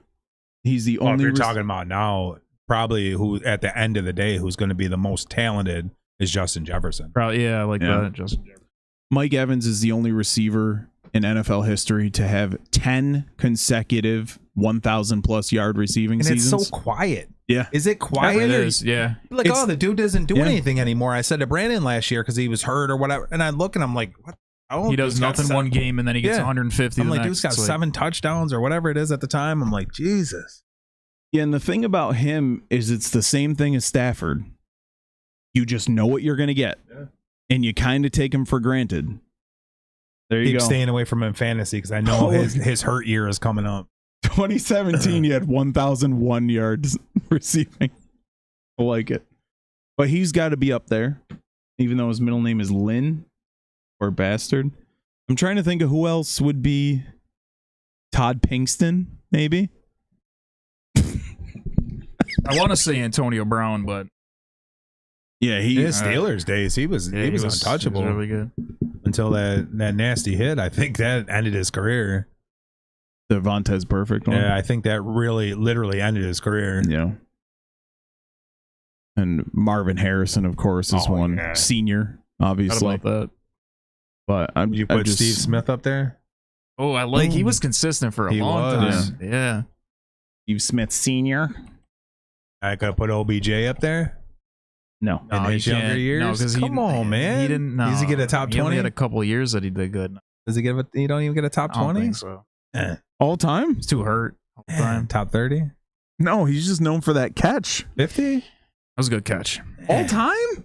He's the only. If you're talking about now, probably who at the end of the day, who's going to be the most talented is Justin Jefferson. Probably, yeah, like that. Justin Jefferson. Mike Evans is the only receiver in NFL history to have 10 consecutive 1,000-plus yard receiving And seasons. it's so quiet. Yeah. Is it quiet? It is, yeah. Like, It's- the dude doesn't do yeah. anything anymore. I said to Brandon last year because he was hurt or whatever, and I look and I'm like, what? Oh, He does nothing one game and then he gets Yeah. 150 I'm the like, next. dude's got It's like, 7 touchdowns or whatever it is at the time. I'm like, Jesus. Yeah, and the thing about him is it's the same thing as Stafford. You just know what you're going to get, and you kind of take him for granted. There you Keep go. staying away from him in fantasy because I know his hurt year is coming up. 2017, he had 1,001 yards receiving. I like it. But he's got to be up there, even though his middle name is Lynn or Bastard. I'm trying to think of who else would be Todd Pinkston, maybe. I want to say Antonio Brown, but Yeah, he. His Steelers days, he was untouchable He was really good. until that nasty hit. I think that ended his career. The Vontez perfect one. Yeah, I think that really literally ended his career. Yeah. And Marvin Harrison, of course, is one yeah. senior, How obviously. about that? But I'm You I'm put just, Steve Smith up there? Oh, he was consistent for a He long was. time. Yeah. Steve Smith Senior. I could put OBJ up there No. in No, his you younger can't. years. No, 'cause Come on, man. He didn't. No, Does he get a top He only 20? had a couple of years that he did good. Does he get? You don't even get a top I don't 20. think so. All time? He's too hurt all the time. Top 30, No, he's just known for that catch. 50. That was a good catch. All time?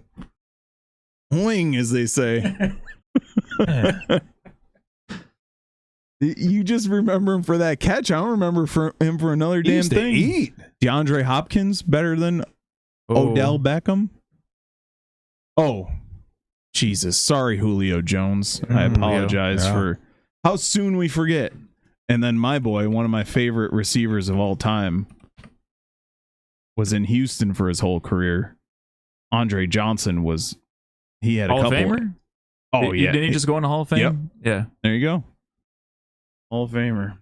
Wing, as they say. You just remember him for that catch. I don't remember him for another He damn used to thing. eat. DeAndre Hopkins better than Odell Beckham? Oh, Jesus. Sorry, Julio Jones. I apologize Yeah. for how soon we forget. And then my boy, one of my favorite receivers of all time, was in Houston for his whole career. Andre Johnson he had a Hall of couple. Famer? Oh, yeah. Didn't he just go in the Hall of Fame? Yep. Yeah. There you go. Hall of Famer.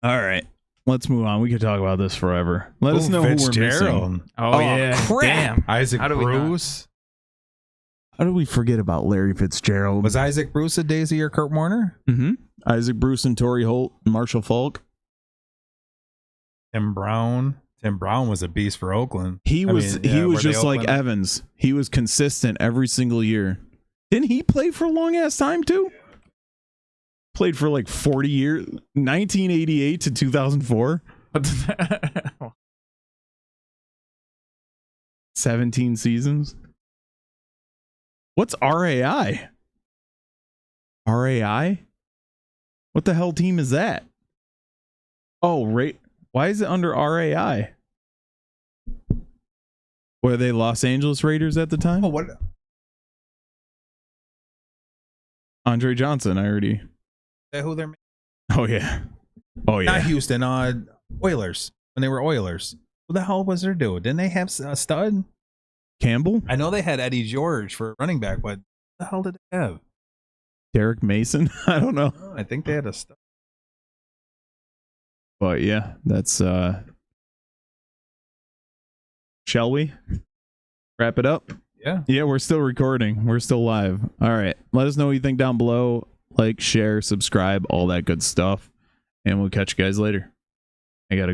All right. Let's move on. We could talk about this forever. Let us know who we're missing. Oh, yeah. crap. Damn. Isaac How do we not? Bruce. How did we forget about Larry Fitzgerald? Was Isaac Bruce a Daisy or Kurt Warner? Mm-hmm. Isaac Bruce and Torrey Holt and Marshall Falk. Tim Brown. Tim Brown was a beast for Oakland. He was were they just like Oakland? Evans. He was consistent every single year. Didn't he play for a long ass time too? Played for like 40 years, 1988 to 2004. 17 seasons. What's RAI? RAI? What the hell team is that? Oh, right. Why is it under RAI? Were they Los Angeles Raiders at the time? Oh, what? Andre Johnson, I already. Who they're Oh, yeah. Oh, yeah. not Houston, Oilers. When they were Oilers. Who the hell was their dude? Didn't they have a stud? Campbell? I know they had Eddie George for running back, but what the hell did they have? Derek Mason? I don't know. I think they had a stud. But yeah, that's shall we wrap it up? Yeah. We're still recording. We're still live. All right. Let us know what you think down below. Like, share, subscribe, all that good stuff. And we'll catch you guys later. I gotta go.